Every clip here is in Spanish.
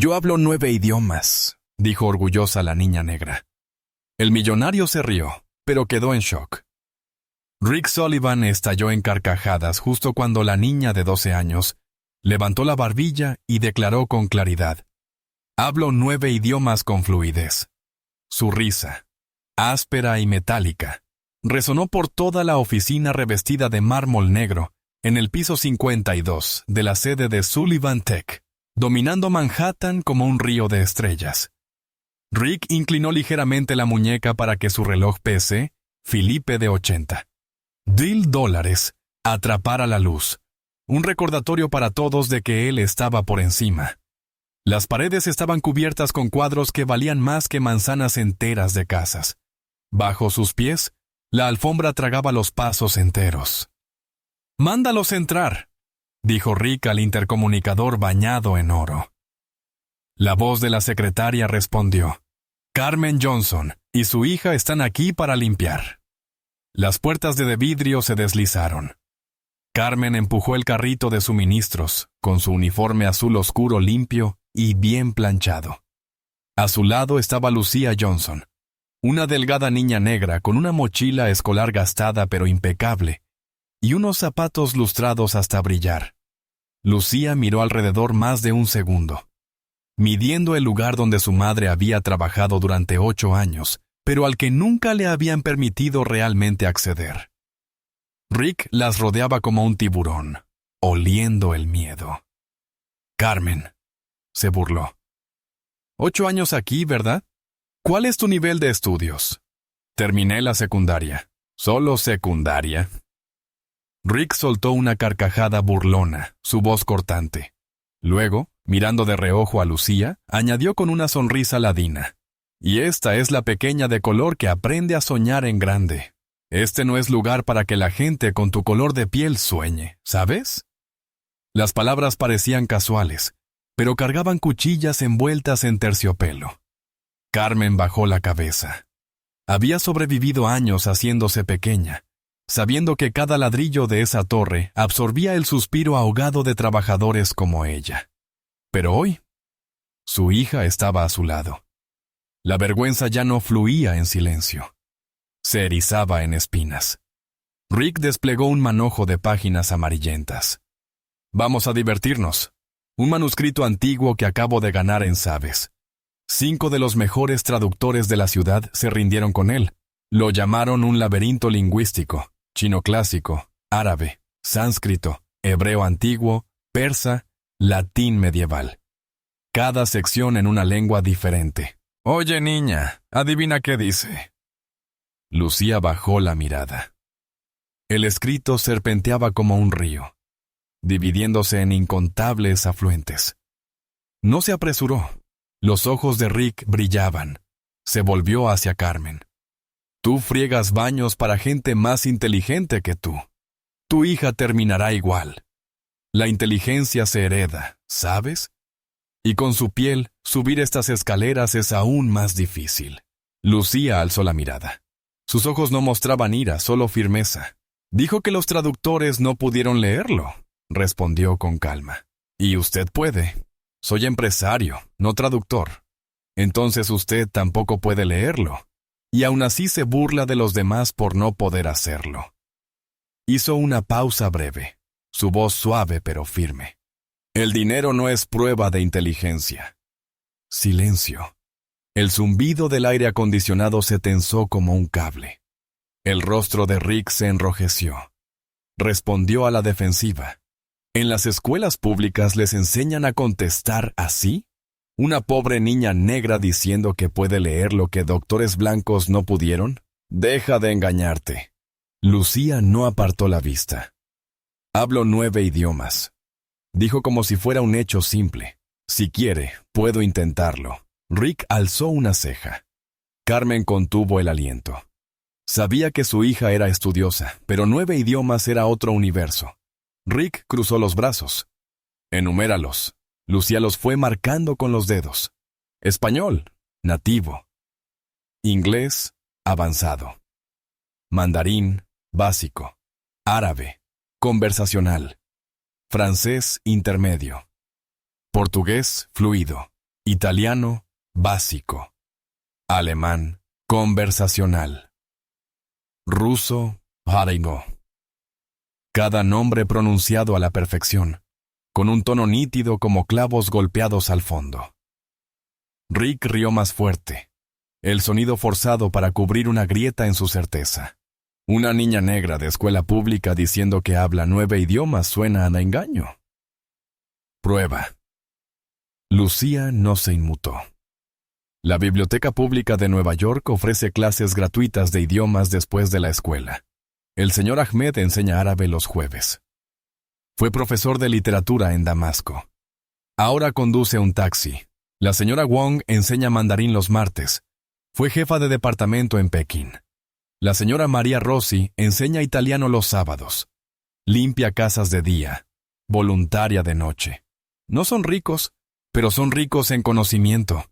Yo hablo 9 idiomas, dijo orgullosa la niña negra. El millonario se rió, pero quedó en shock. Rick Sullivan estalló en carcajadas justo cuando la niña de 12 años levantó la barbilla y declaró con claridad: «Hablo 9 idiomas con fluidez». Su risa, áspera y metálica, resonó por toda la oficina revestida de mármol negro en el piso 52 de la sede de Sullivan Tech, dominando Manhattan como un río de estrellas. Rick inclinó ligeramente la muñeca para que su reloj PC, Philippe de 80, $10, atrapara la luz, un recordatorio para todos de que él estaba por encima. Las paredes estaban cubiertas con cuadros que valían más que manzanas enteras de casas. Bajo sus pies, la alfombra tragaba los pasos enteros. «Mándalos entrar», dijo Rick al intercomunicador bañado en oro. La voz de la secretaria respondió: «Carmen Johnson y su hija están aquí para limpiar». Las puertas de vidrio se deslizaron. Carmen empujó el carrito de suministros, con su uniforme azul oscuro limpio y bien planchado. A su lado estaba Lucía Johnson, una delgada niña negra con una mochila escolar gastada pero impecable, y unos zapatos lustrados hasta brillar. Lucía miró alrededor más de un segundo, midiendo el lugar donde su madre había trabajado durante 8 años, pero al que nunca le habían permitido realmente acceder. Rick las rodeaba como un tiburón, oliendo el miedo. «Carmen», se burló. «8 años aquí, ¿verdad? ¿Cuál es tu nivel de estudios?» «Terminé la secundaria». «¿Solo secundaria?» Rick soltó una carcajada burlona, su voz cortante. Luego, mirando de reojo a Lucía, añadió con una sonrisa ladina: «Y esta es la pequeña de color que aprende a soñar en grande. Este no es lugar para que la gente con tu color de piel sueñe, ¿sabes?» Las palabras parecían casuales, pero cargaban cuchillas envueltas en terciopelo. Carmen bajó la cabeza. Había sobrevivido años haciéndose pequeña, sabiendo que cada ladrillo de esa torre absorbía el suspiro ahogado de trabajadores como ella. Pero hoy, su hija estaba a su lado. La vergüenza ya no fluía en silencio. Se erizaba en espinas. Rick desplegó un manojo de páginas amarillentas. «Vamos a divertirnos. Un manuscrito antiguo que acabo de ganar en Sabes. 5 de los mejores traductores de la ciudad se rindieron con él. Lo llamaron un laberinto lingüístico: chino clásico, árabe, sánscrito, hebreo antiguo, persa, latín medieval. Cada sección en una lengua diferente. Oye, niña, adivina qué dice». Lucía bajó la mirada. El escrito serpenteaba como un río, dividiéndose en incontables afluentes. No se apresuró. Los ojos de Rick brillaban. Se volvió hacia Carmen. «Tú friegas baños para gente más inteligente que tú. Tu hija terminará igual. La inteligencia se hereda, ¿sabes? Y con su piel, subir estas escaleras es aún más difícil». Lucía alzó la mirada. Sus ojos no mostraban ira, solo firmeza. «Dijo que los traductores no pudieron leerlo», respondió con calma. «Y usted puede. Soy empresario, no traductor. Entonces usted tampoco puede leerlo. Y aún así se burla de los demás por no poder hacerlo». Hizo una pausa breve, su voz suave pero firme. «El dinero no es prueba de inteligencia». Silencio. El zumbido del aire acondicionado se tensó como un cable. El rostro de Rick se enrojeció. Respondió a la defensiva. ¿En las escuelas públicas les enseñan a contestar así? ¿Una pobre niña negra diciendo que puede leer lo que doctores blancos no pudieron? Deja de engañarte. Lucía no apartó la vista. «Hablo 9 idiomas», dijo como si fuera un hecho simple. «Si quiere, puedo intentarlo». Rick alzó una ceja. Carmen contuvo el aliento. Sabía que su hija era estudiosa, pero 9 idiomas era otro universo. Rick cruzó los brazos. «Enuméralos». Lucía los fue marcando con los dedos. Español, nativo. Inglés, avanzado. Mandarín, básico. Árabe, conversacional. Francés, intermedio. Portugués, fluido. italiano, básico, alemán, conversacional, ruso, harego. Cada nombre pronunciado a la perfección, con un tono nítido como clavos golpeados al fondo. Rick rió más fuerte, el sonido forzado para cubrir una grieta en su certeza. Una niña negra de escuela pública diciendo que habla 9 idiomas suena a engaño. Prueba. Lucía no se inmutó. La Biblioteca Pública de Nueva York ofrece clases gratuitas de idiomas después de la escuela. El señor Ahmed enseña árabe los jueves. Fue profesor de literatura en Damasco. Ahora conduce un taxi. La señora Wong enseña mandarín los martes. Fue jefa de departamento en Pekín. La señora María Rossi enseña italiano los sábados. Limpia casas de día. Voluntaria de noche. No son ricos, pero son ricos en conocimiento.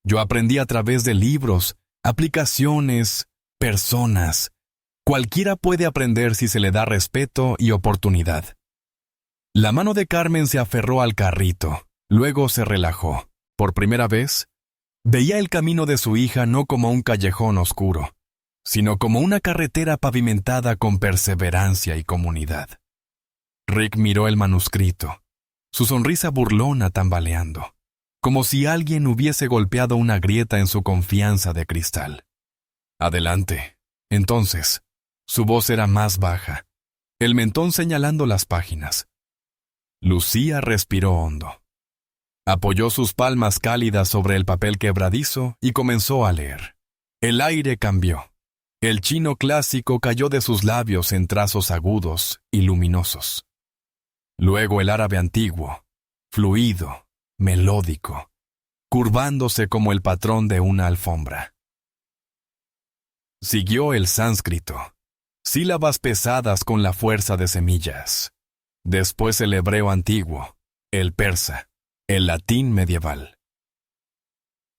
Yo aprendí a través de libros, aplicaciones, personas. Cualquiera puede aprender si se le da respeto y oportunidad. La mano de Carmen se aferró al carrito, luego se relajó. Por primera vez, veía el camino de su hija no como un callejón oscuro, sino como una carretera pavimentada con perseverancia y comunidad. Rick miró el manuscrito, su sonrisa burlona tambaleando, como si alguien hubiese golpeado una grieta en su confianza de cristal. Adelante. Entonces, su voz era más baja, el mentón señalando las páginas. Lucía respiró hondo. Apoyó sus palmas cálidas sobre el papel quebradizo y comenzó a leer. El aire cambió. El chino clásico cayó de sus labios en trazos agudos y luminosos. Luego el árabe antiguo, fluido, melódico, curvándose como el patrón de una alfombra. Siguió el sánscrito, sílabas pesadas con la fuerza de semillas. Después el hebreo antiguo, el persa, el latín medieval.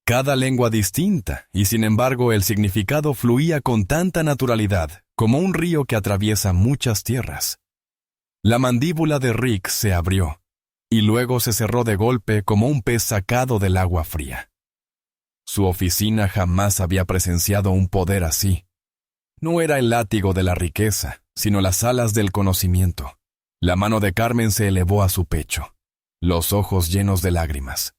Cada lengua distinta, y sin embargo el significado fluía con tanta naturalidad como un río que atraviesa muchas tierras. La mandíbula de Rick se abrió, y luego se cerró de golpe como un pez sacado del agua fría. Su oficina jamás había presenciado un poder así. No era el látigo de la riqueza, sino las alas del conocimiento. La mano de Carmen se elevó a su pecho, los ojos llenos de lágrimas.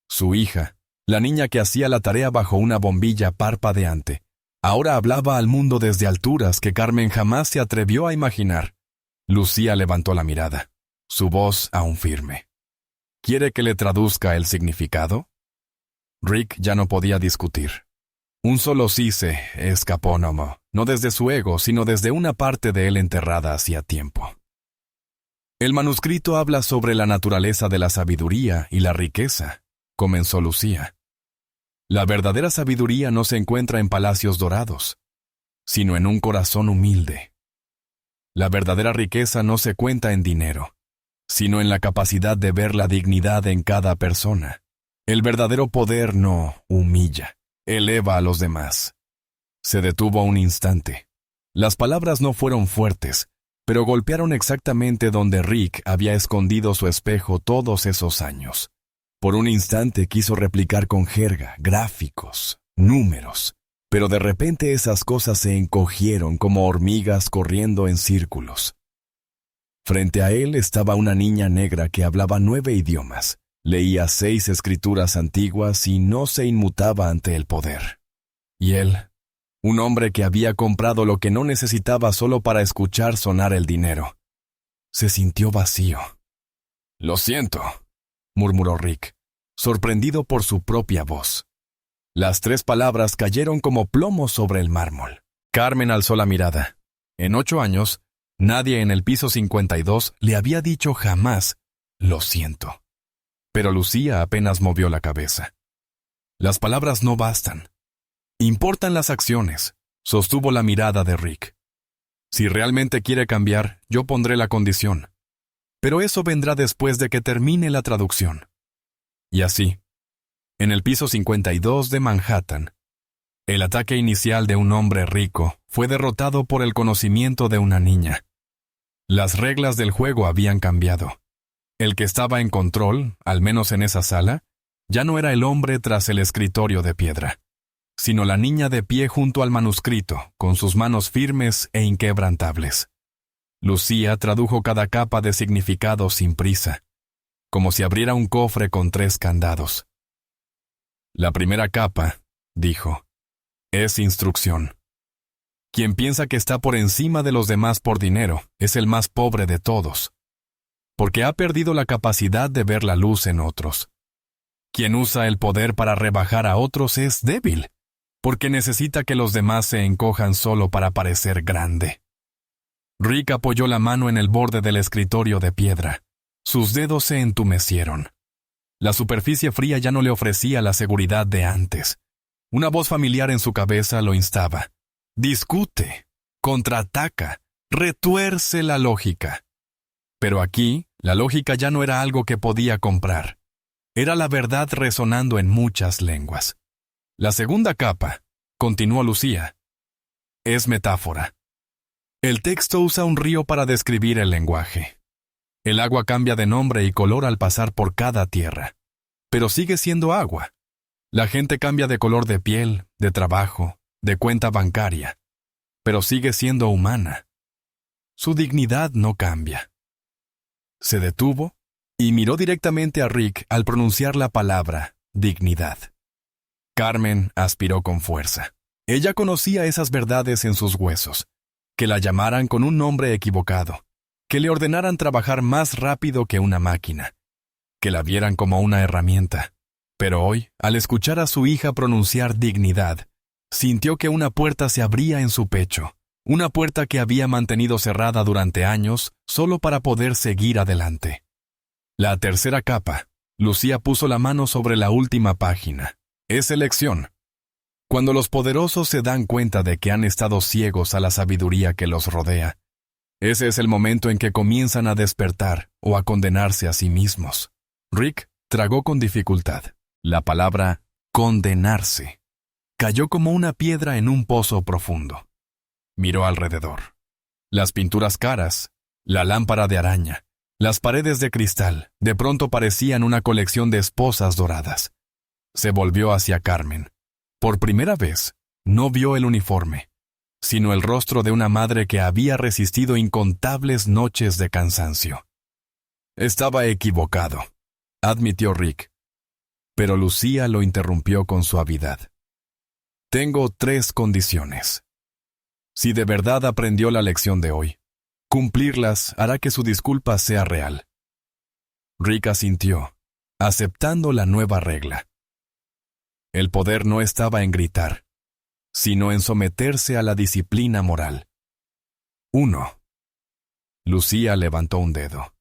Su hija, la niña que hacía la tarea bajo una bombilla parpadeante, ahora hablaba al mundo desde alturas que Carmen jamás se atrevió a imaginar. Lucía levantó la mirada, su voz aún firme. ¿Quiere que le traduzca el significado? Rick ya no podía discutir. Un solo sí se escapó, no desde su ego, sino desde una parte de él enterrada hacía tiempo. El manuscrito habla sobre la naturaleza de la sabiduría y la riqueza, comenzó Lucía. La verdadera sabiduría no se encuentra en palacios dorados, sino en un corazón humilde. La verdadera riqueza no se cuenta en dinero, sino en la capacidad de ver la dignidad en cada persona. El verdadero poder no humilla, eleva a los demás. Se detuvo un instante. Las palabras no fueron fuertes, pero golpearon exactamente donde Rick había escondido su espejo todos esos años. Por un instante quiso replicar con jerga, gráficos, números, pero de repente esas cosas se encogieron como hormigas corriendo en círculos. Frente a él estaba una niña negra que hablaba 9 idiomas, leía 6 escrituras antiguas y no se inmutaba ante el poder. Y él, un hombre que había comprado lo que no necesitaba solo para escuchar sonar el dinero, se sintió vacío. «Lo siento», murmuró Rick, sorprendido por su propia voz. Las 3 palabras cayeron como plomo sobre el mármol. Carmen alzó la mirada. En 8 años, nadie en el piso 52 le había dicho jamás, «Lo siento». Pero Lucía apenas movió la cabeza. Las palabras no bastan. Importan las acciones, sostuvo la mirada de Rick. Si realmente quiere cambiar, yo pondré la condición. Pero eso vendrá después de que termine la traducción. Y así, en el piso 52 de Manhattan, el ataque inicial de un hombre rico fue derrotado por el conocimiento de una niña. Las reglas del juego habían cambiado. El que estaba en control, al menos en esa sala, ya no era el hombre tras el escritorio de piedra, sino la niña de pie junto al manuscrito, con sus manos firmes e inquebrantables. Lucía tradujo cada capa de significado sin prisa, como si abriera un cofre con 3 candados. La primera capa, dijo, es instrucción. Quien piensa que está por encima de los demás por dinero es el más pobre de todos, porque ha perdido la capacidad de ver la luz en otros. Quien usa el poder para rebajar a otros es débil, porque necesita que los demás se encojan solo para parecer grande. Rick apoyó la mano en el borde del escritorio de piedra. Sus dedos se entumecieron. La superficie fría ya no le ofrecía la seguridad de antes. Una voz familiar en su cabeza lo instaba. Discute, contraataca, retuerce la lógica. Pero aquí, la lógica ya no era algo que podía comprar. Era la verdad resonando en muchas lenguas. La segunda capa, continuó Lucía, es metáfora. El texto usa un río para describir el lenguaje. El agua cambia de nombre y color al pasar por cada tierra, pero sigue siendo agua. La gente cambia de color de piel, de trabajo, de cuenta bancaria, pero sigue siendo humana. Su dignidad no cambia. Se detuvo y miró directamente a Rick al pronunciar la palabra dignidad. Carmen aspiró con fuerza. Ella conocía esas verdades en sus huesos, que la llamaran con un nombre equivocado, que le ordenaran trabajar más rápido que una máquina, que la vieran como una herramienta. Pero hoy, al escuchar a su hija pronunciar dignidad, sintió que una puerta se abría en su pecho, una puerta que había mantenido cerrada durante años solo para poder seguir adelante. La tercera capa, Lucía puso la mano sobre la última página. Es elección. Cuando los poderosos se dan cuenta de que han estado ciegos a la sabiduría que los rodea, ese es el momento en que comienzan a despertar o a condenarse a sí mismos. Rick tragó con dificultad. La palabra condenarse cayó como una piedra en un pozo profundo. Miró alrededor. Las pinturas caras, la lámpara de araña, las paredes de cristal, de pronto parecían una colección de esposas doradas. Se volvió hacia Carmen. Por primera vez, no vio el uniforme, sino el rostro de una madre que había resistido incontables noches de cansancio. Estaba equivocado, admitió Rick. Pero Lucía lo interrumpió con suavidad. Tengo 3 condiciones. Si de verdad aprendió la lección de hoy, cumplirlas hará que su disculpa sea real. Rick asintió, aceptando la nueva regla. El poder no estaba en gritar, sino en someterse a la disciplina moral. 1. Lucía levantó un dedo.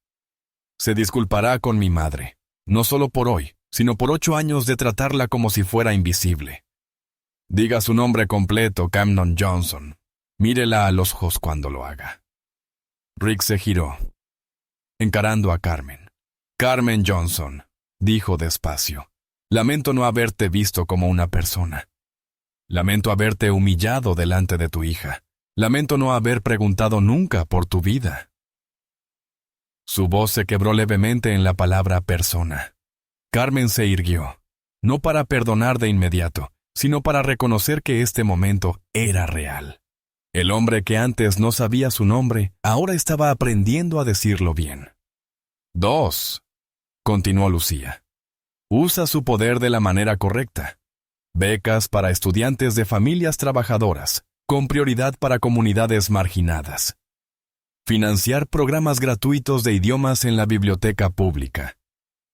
Se disculpará con mi madre, no solo por hoy, sino por 8 años de tratarla como si fuera invisible. Diga su nombre completo, Camden Johnson. Mírela a los ojos cuando lo haga. Rick se giró, encarando a Carmen. Carmen Johnson, dijo despacio. Lamento no haberte visto como una persona. Lamento haberte humillado delante de tu hija. Lamento no haber preguntado nunca por tu vida. Su voz se quebró levemente en la palabra persona. Carmen se irguió, no para perdonar de inmediato, sino para reconocer que este momento era real. El hombre que antes no sabía su nombre, ahora estaba aprendiendo a decirlo bien. 2. Continuó Lucía. Usa su poder de la manera correcta. Becas para estudiantes de familias trabajadoras, con prioridad para comunidades marginadas. Financiar programas gratuitos de idiomas en la biblioteca pública.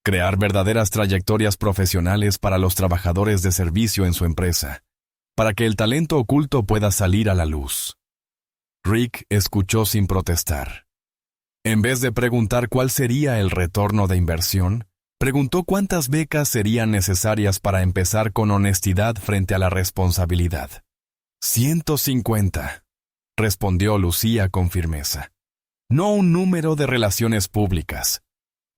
Crear verdaderas trayectorias profesionales para los trabajadores de servicio en su empresa, para que el talento oculto pueda salir a la luz. Rick escuchó sin protestar. En vez de preguntar cuál sería el retorno de inversión, preguntó cuántas becas serían necesarias para empezar con honestidad frente a la responsabilidad. 150, respondió Lucía con firmeza. No un número de relaciones públicas,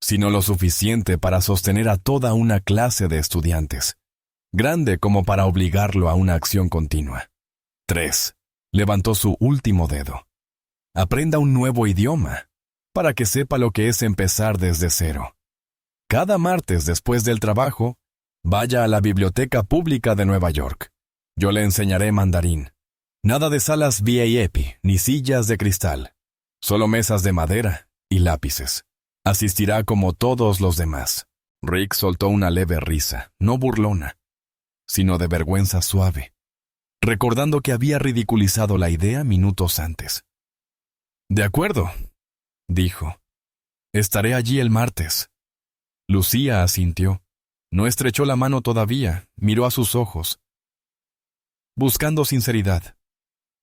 sino lo suficiente para sostener a toda una clase de estudiantes, grande como para obligarlo a una acción continua. 3. Levantó su último dedo. Aprenda un nuevo idioma, para que sepa lo que es empezar desde cero. Cada martes después del trabajo, Vaya a la Biblioteca Pública de Nueva York. Yo le enseñaré mandarín. Nada de salas VIP ni sillas de cristal. Solo mesas de madera y lápices. Asistirá como todos los demás. Rick soltó una leve risa, no burlona, sino de vergüenza suave, recordando que había ridiculizado la idea minutos antes. «De acuerdo», dijo. «Estaré allí el martes». Lucía asintió. No estrechó la mano todavía, miró a sus ojos, buscando sinceridad.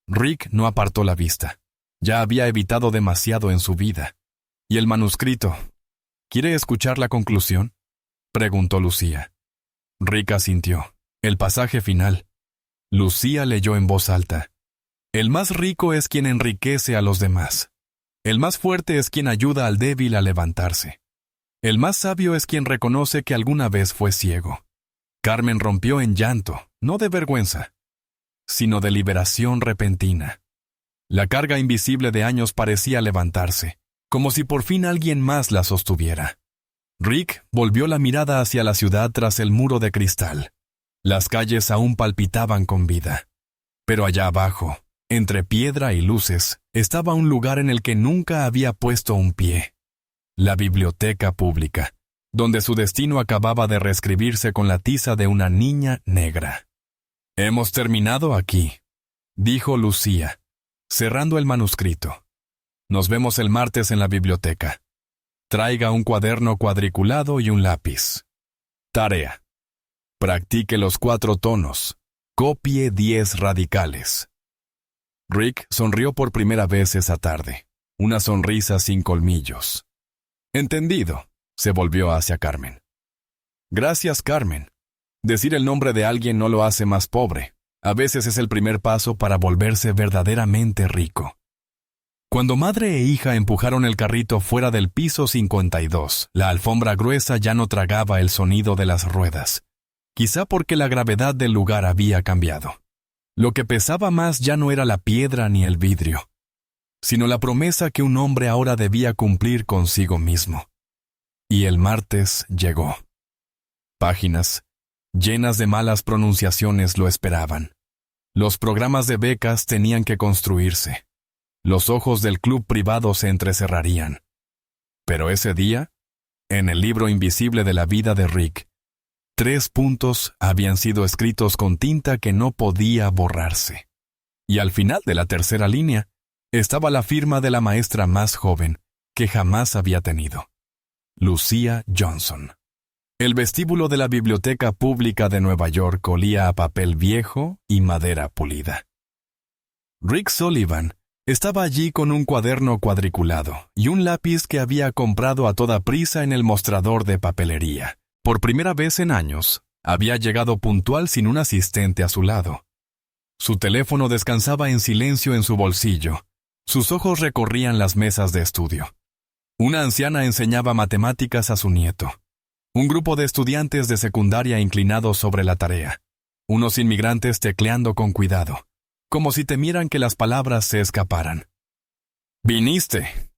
Rick no apartó la vista. Ya había evitado demasiado en su vida. ¿Y el manuscrito? ¿Quiere escuchar la conclusión?, preguntó Lucía. Rick asintió. El pasaje final. Lucía leyó en voz alta. El más rico es quien enriquece a los demás. El más fuerte es quien ayuda al débil a levantarse. El más sabio es quien reconoce que alguna vez fue ciego. Carmen rompió en llanto, no de vergüenza, sino de liberación repentina. La carga invisible de años parecía levantarse, como si por fin alguien más la sostuviera. Rick volvió la mirada hacia la ciudad tras el muro de cristal. Las calles aún palpitaban con vida. Pero allá abajo, entre piedra y luces, estaba un lugar en el que nunca había puesto un pie. La biblioteca pública, donde su destino acababa de reescribirse con la tiza de una niña negra. «Hemos terminado aquí», dijo Lucía, cerrando el manuscrito. «Nos vemos el martes en la biblioteca. Traiga un cuaderno cuadriculado y un lápiz. Tarea: practique los 4 tonos. Copie 10 radicales». Rick sonrió por primera vez esa tarde, una sonrisa sin colmillos. «Entendido», se volvió hacia Carmen. «Gracias, Carmen. Decir el nombre de alguien no lo hace más pobre. A veces es el primer paso para volverse verdaderamente rico». Cuando madre e hija empujaron el carrito fuera del piso 52, la alfombra gruesa ya no tragaba el sonido de las ruedas. Quizá porque la gravedad del lugar había cambiado. Lo que pesaba más ya no era la piedra ni el vidrio, sino la promesa que un hombre ahora debía cumplir consigo mismo. Y el martes llegó. Páginas llenas de malas pronunciaciones lo esperaban. Los programas de becas tenían que construirse. Los ojos del club privado se entrecerrarían. Pero ese día, en el libro invisible de la vida de Rick, 3 puntos habían sido escritos con tinta que no podía borrarse. Y al final de la tercera línea estaba la firma de la maestra más joven que jamás había tenido: Lucía Johnson. El vestíbulo de la Biblioteca Pública de Nueva York olía a papel viejo y madera pulida. Rick Sullivan estaba allí con un cuaderno cuadriculado y un lápiz que había comprado a toda prisa en el mostrador de papelería. Por primera vez en años, había llegado puntual sin un asistente a su lado. Su teléfono descansaba en silencio en su bolsillo. Sus ojos recorrían las mesas de estudio. Una anciana enseñaba matemáticas a su nieto. Un grupo de estudiantes de secundaria inclinados sobre la tarea. Unos inmigrantes tecleando con cuidado, como si temieran que las palabras se escaparan. «¿Viniste?»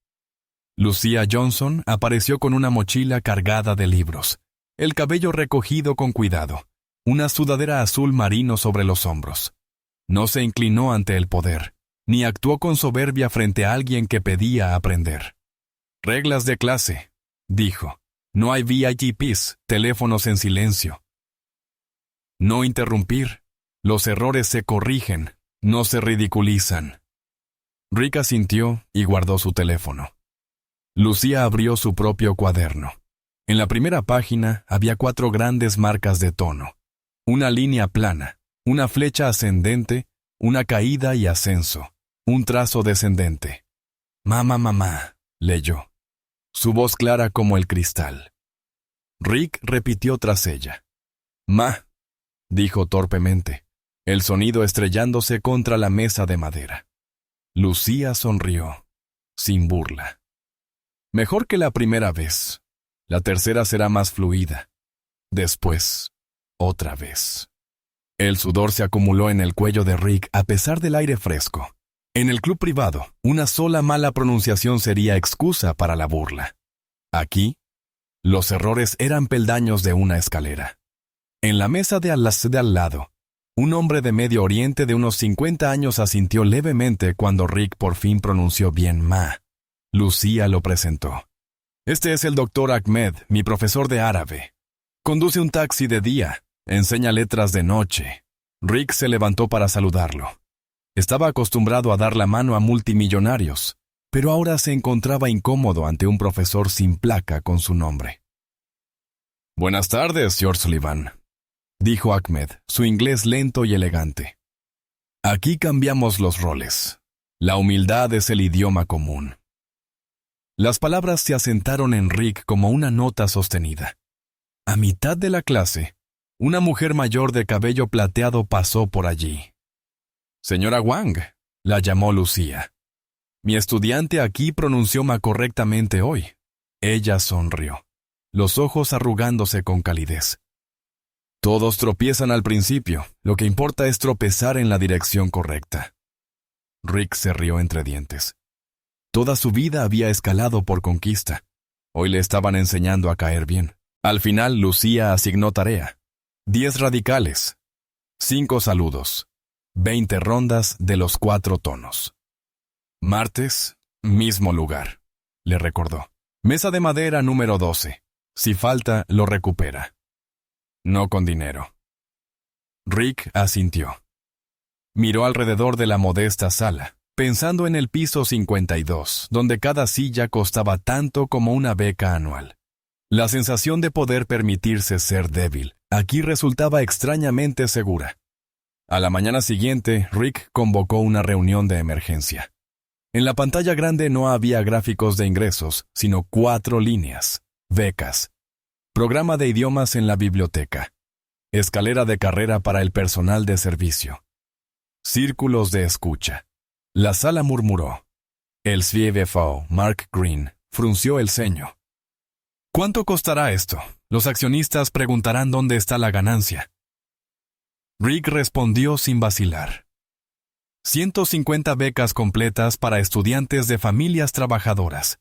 Lucía Johnson apareció con una mochila cargada de libros, el cabello recogido con cuidado, una sudadera azul marino sobre los hombros. No se inclinó ante el poder, ni actuó con soberbia frente a alguien que pedía aprender. «Reglas de clase», dijo. «No hay VIPs, teléfonos en silencio. No interrumpir. Los errores se corrigen, no se ridiculizan». Rick asintió y guardó su teléfono. Lucía abrió su propio cuaderno. En la primera página había 4 grandes marcas de tono. Una línea plana, una flecha ascendente, una caída y ascenso, un trazo descendente. «Mamá», leyó. Su voz clara como el cristal. Rick repitió tras ella. «Ma», dijo torpemente, el sonido estrellándose contra la mesa de madera. Lucía sonrió, sin burla. «Mejor que la primera vez. La tercera será más fluida. Después, otra vez». El sudor se acumuló en el cuello de Rick a pesar del aire fresco. En el club privado, una sola mala pronunciación sería excusa para la burla. Aquí, los errores eran peldaños de una escalera. En la mesa de al lado, un hombre de Medio Oriente de unos 50 años asintió levemente cuando Rick por fin pronunció bien Ma. Lucía lo presentó. Este es el doctor Ahmed, mi profesor de árabe. Conduce un taxi de día, enseña letras de noche. Rick se levantó para saludarlo. Estaba acostumbrado a dar la mano a multimillonarios, pero ahora se encontraba incómodo ante un profesor sin placa con su nombre. Buenas tardes, George Sullivan, dijo Ahmed, su inglés lento y elegante. Aquí cambiamos los roles. La humildad es el idioma común. Las palabras se asentaron en Rick como una nota sostenida. A mitad de la clase, una mujer mayor de cabello plateado pasó por allí. Señora Wang, la llamó Lucía. Mi estudiante aquí pronunció Ma correctamente hoy. Ella sonrió, los ojos arrugándose con calidez. Todos tropiezan al principio, lo que importa es tropezar en la dirección correcta. Rick se rió entre dientes. Toda su vida había escalado por conquista. Hoy le estaban enseñando a caer bien. Al final, Lucía asignó tarea. 10 radicales, 5 saludos, 20 rondas de los 4 tonos. Martes, mismo lugar, le recordó. Mesa de madera número 12. Si falta, lo recupera. No con dinero. Rick asintió. Miró alrededor de la modesta sala, pensando en el piso 52, donde cada silla costaba tanto como una beca anual. La sensación de poder permitirse ser débil aquí resultaba extrañamente segura. A la mañana siguiente, Rick convocó una reunión de emergencia. En la pantalla grande no había gráficos de ingresos, sino 4 líneas. Becas. Programa de idiomas en la biblioteca. Escalera de carrera para el personal de servicio. Círculos de escucha. La sala murmuró. El CFO, Mark Green, frunció el ceño. ¿Cuánto costará esto? Los accionistas preguntarán dónde está la ganancia. Rick respondió sin vacilar. 150 becas completas para estudiantes de familias trabajadoras.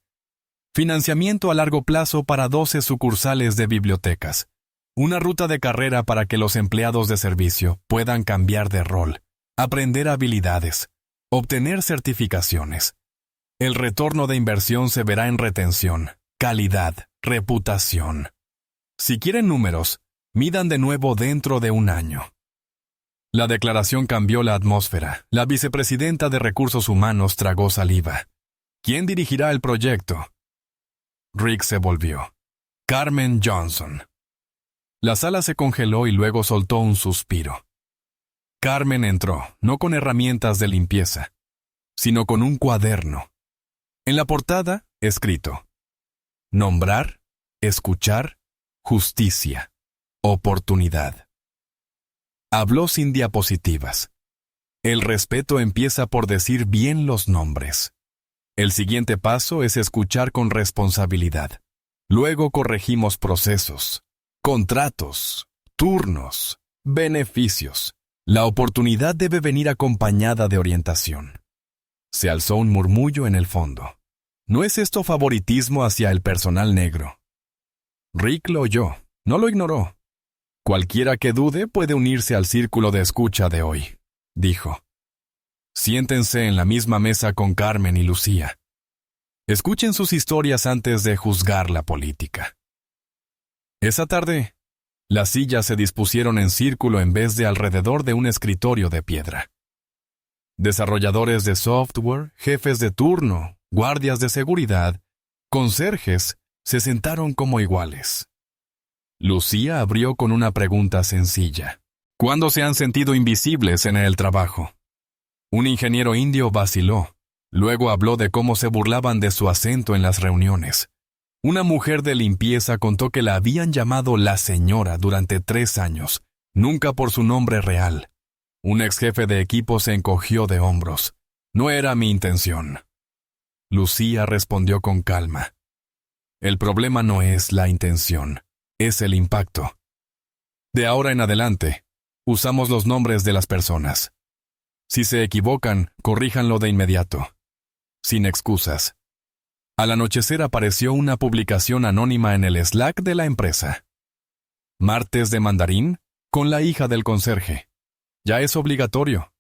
Financiamiento a largo plazo para 12 sucursales de bibliotecas. Una ruta de carrera para que los empleados de servicio puedan cambiar de rol, aprender habilidades, obtener certificaciones. El retorno de inversión se verá en retención, calidad, reputación. Si quieren números, midan de nuevo dentro de un año. La declaración cambió la atmósfera. La vicepresidenta de Recursos Humanos tragó saliva. ¿Quién dirigirá el proyecto? Rick se volvió. Carmen Johnson. La sala se congeló y luego soltó un suspiro. Carmen entró, no con herramientas de limpieza, sino con un cuaderno. En la portada, escrito: nombrar, escuchar, justicia, oportunidad. Habló sin diapositivas. El respeto empieza por decir bien los nombres. El siguiente paso es escuchar con responsabilidad. Luego corregimos procesos, contratos, turnos, beneficios. La oportunidad debe venir acompañada de orientación. Se alzó un murmullo en el fondo. ¿No es esto favoritismo hacia el personal negro? Rick lo oyó, no lo ignoró. Cualquiera que dude puede unirse al círculo de escucha de hoy, dijo. Siéntense en la misma mesa con Carmen y Lucía. Escuchen sus historias antes de juzgar la política. Esa tarde, las sillas se dispusieron en círculo en vez de alrededor de un escritorio de piedra. Desarrolladores de software, jefes de turno, guardias de seguridad, conserjes, se sentaron como iguales. Lucía abrió con una pregunta sencilla. ¿Cuándo se han sentido invisibles en el trabajo? Un ingeniero indio vaciló. Luego habló de cómo se burlaban de su acento en las reuniones. Una mujer de limpieza contó que la habían llamado la señora durante 3 años, nunca por su nombre real. Un ex jefe de equipo se encogió de hombros. No era mi intención. Lucía respondió con calma. El problema no es la intención, es el impacto. De ahora en adelante, usamos los nombres de las personas. Si se equivocan, corríjanlo de inmediato. Sin excusas. Al anochecer apareció una publicación anónima en el Slack de la empresa. Martes de mandarín, Con la hija del conserje. Ya es obligatorio.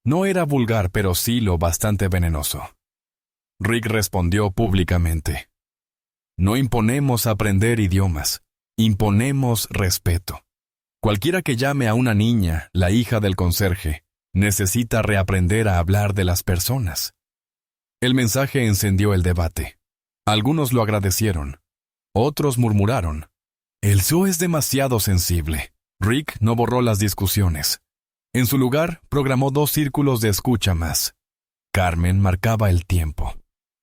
No era vulgar, pero sí lo bastante venenoso. Rick respondió públicamente. No imponemos aprender idiomas, imponemos respeto. Cualquiera que llame a una niña, la hija del conserje, necesita reaprender a hablar de las personas. El mensaje encendió el debate. Algunos lo agradecieron. Otros murmuraron. El show es demasiado sensible. Rick no borró las discusiones. En su lugar, programó 2 círculos de escucha más. Carmen marcaba el tiempo.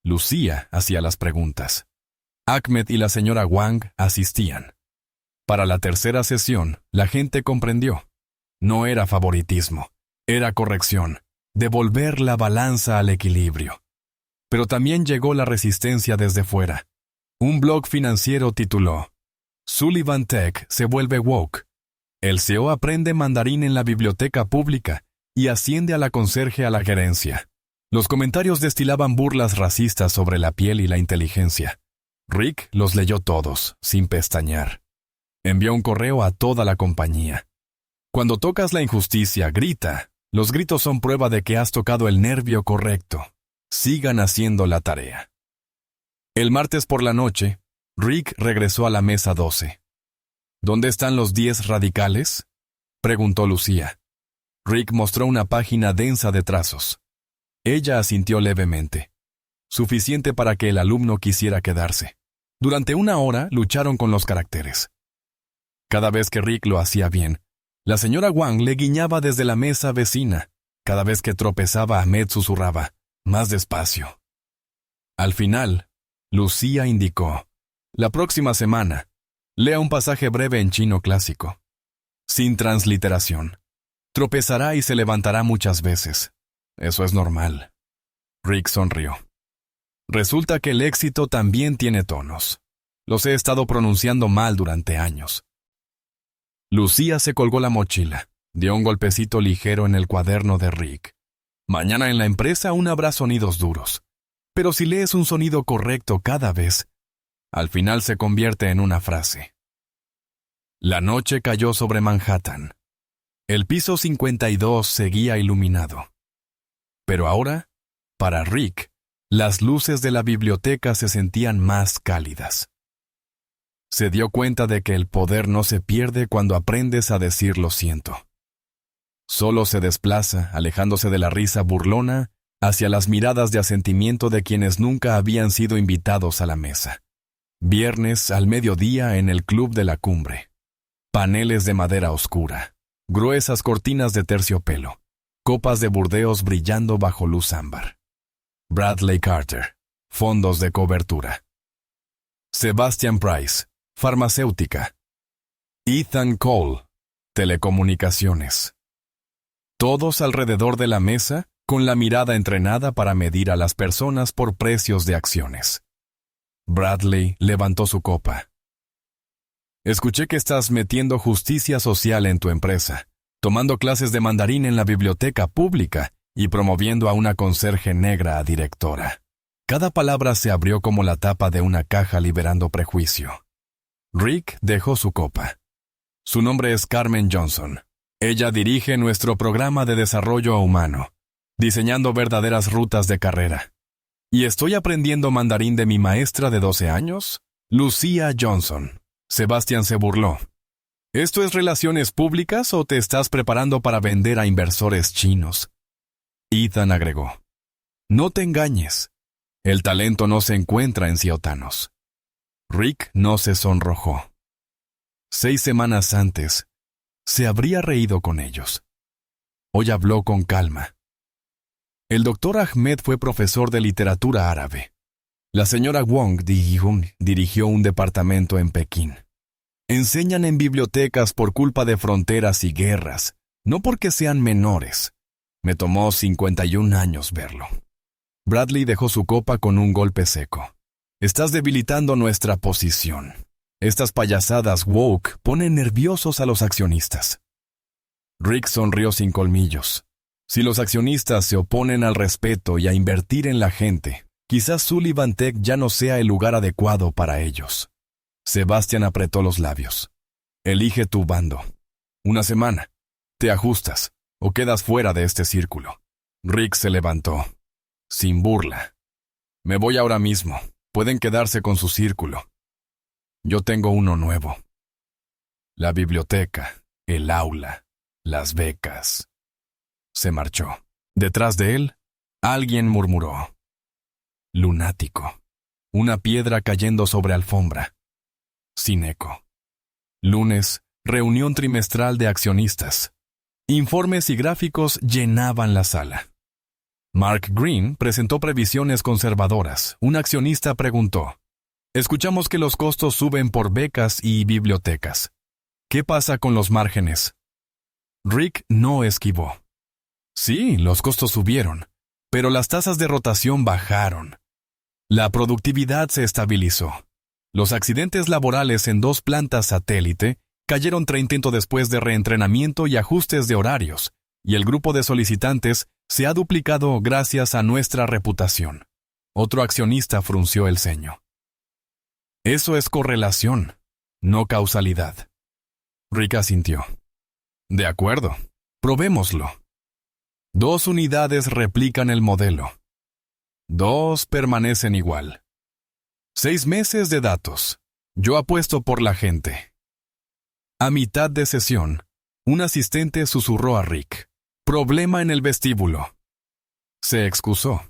Lucía hacía las preguntas. Ahmed y la señora Wang asistían. Para la tercera sesión, la gente comprendió. No era favoritismo, era corrección, devolver la balanza al equilibrio. Pero también llegó la resistencia desde fuera. Un blog financiero tituló Sullivan Tech se vuelve woke. El CEO aprende mandarín en la biblioteca pública y asciende a la conserje a la gerencia. Los comentarios destilaban burlas racistas sobre la piel y la inteligencia. Rick los leyó todos, sin pestañear. Envió un correo a toda la compañía. Cuando tocas la injusticia, grita. Los gritos son prueba de que has tocado el nervio correcto. Sigan haciendo la tarea. El martes por la noche, Rick regresó a la mesa 12. ¿Dónde están los 10 radicales?, preguntó Lucía. Rick mostró una página densa de trazos. Ella asintió levemente. Suficiente para que el alumno quisiera quedarse. Durante 1 hora lucharon con los caracteres. Cada vez que Rick lo hacía bien, la señora Wang le guiñaba desde la mesa vecina. Cada vez que tropezaba, Ahmed susurraba, más despacio. Al final, Lucía indicó, la próxima semana, lea un pasaje breve en chino clásico. Sin transliteración. Tropezará y se levantará muchas veces. Eso es normal. Rick sonrió. Resulta que el éxito también tiene tonos. Los he estado pronunciando mal durante años. Lucía se colgó la mochila, dio un golpecito ligero en el cuaderno de Rick. Mañana en la empresa aún habrá sonidos duros. Pero si lees un sonido correcto cada vez, al final se convierte en una frase. La noche cayó sobre Manhattan. El piso 52 seguía iluminado. Pero ahora, para Rick, las luces de la biblioteca se sentían más cálidas. Se dio cuenta de que el poder no se pierde cuando aprendes a decir lo siento. Solo se desplaza, alejándose de la risa burlona, hacia las miradas de asentimiento de quienes nunca habían sido invitados a la mesa. Viernes al mediodía en el Club de la Cumbre. Paneles de madera oscura, gruesas cortinas de terciopelo, copas de Burdeos brillando bajo luz ámbar. Bradley Carter, fondos de cobertura. Sebastian Price, farmacéutica. Ethan Cole, telecomunicaciones. Todos alrededor de la mesa, con la mirada entrenada para medir a las personas por precios de acciones. Bradley levantó su copa. Escuché que estás metiendo justicia social en tu empresa, tomando clases de mandarín en la biblioteca pública y promoviendo a una conserje negra a directora. Cada palabra se abrió como la tapa de una caja liberando prejuicio. Rick dejó su copa. Su nombre es Carmen Johnson. Ella dirige nuestro programa de desarrollo humano, diseñando verdaderas rutas de carrera. ¿Y estoy aprendiendo mandarín de mi maestra de 12 años? Lucía Johnson. Sebastián se burló. ¿Esto es relaciones públicas o te estás preparando para vender a inversores chinos? Ethan agregó. No te engañes. El talento no se encuentra en ciotanos. Rick no se sonrojó. 6 semanas antes, se habría reído con ellos. Hoy habló con calma. El doctor Ahmed fue profesor de literatura árabe. La señora Wang dirigió un departamento en Pekín. Enseñan en bibliotecas por culpa de fronteras y guerras, no porque sean menores. Me tomó 51 años verlo. Bradley dejó su copa con un golpe seco. Estás debilitando nuestra posición. Estas payasadas woke ponen nerviosos a los accionistas. Rick sonrió sin colmillos. Si los accionistas se oponen al respeto y a invertir en la gente, quizás Sullivan Tech ya no sea el lugar adecuado para ellos. Sebastián apretó los labios. Elige tu bando. Una semana. Te ajustas, o quedas fuera de este círculo. Rick se levantó, sin burla. Me voy ahora mismo. Pueden quedarse con su círculo. Yo tengo uno nuevo. La biblioteca, el aula, las becas. Se marchó. Detrás de él, alguien murmuró. Lunático. Una piedra cayendo sobre alfombra. Sin eco. Lunes, reunión trimestral de accionistas. Informes y gráficos llenaban la sala. Mark Green presentó previsiones conservadoras. Un accionista preguntó: escuchamos que los costos suben por becas y bibliotecas. ¿Qué pasa con los márgenes? Rick no esquivó. Sí, los costos subieron, pero las tasas de rotación bajaron. La productividad se estabilizó. Los accidentes laborales en 2 plantas satélite cayeron 3 intentos después de reentrenamiento y ajustes de horarios, y el grupo de solicitantes se ha duplicado gracias a nuestra reputación. Otro accionista frunció el ceño. Eso es correlación, no causalidad. Rick asintió. De acuerdo, probémoslo. 2 unidades replican el modelo. 2 permanecen igual. 6 meses de datos. Yo apuesto por la gente. A mitad de sesión, un asistente susurró a Rick: problema en el vestíbulo. Se excusó.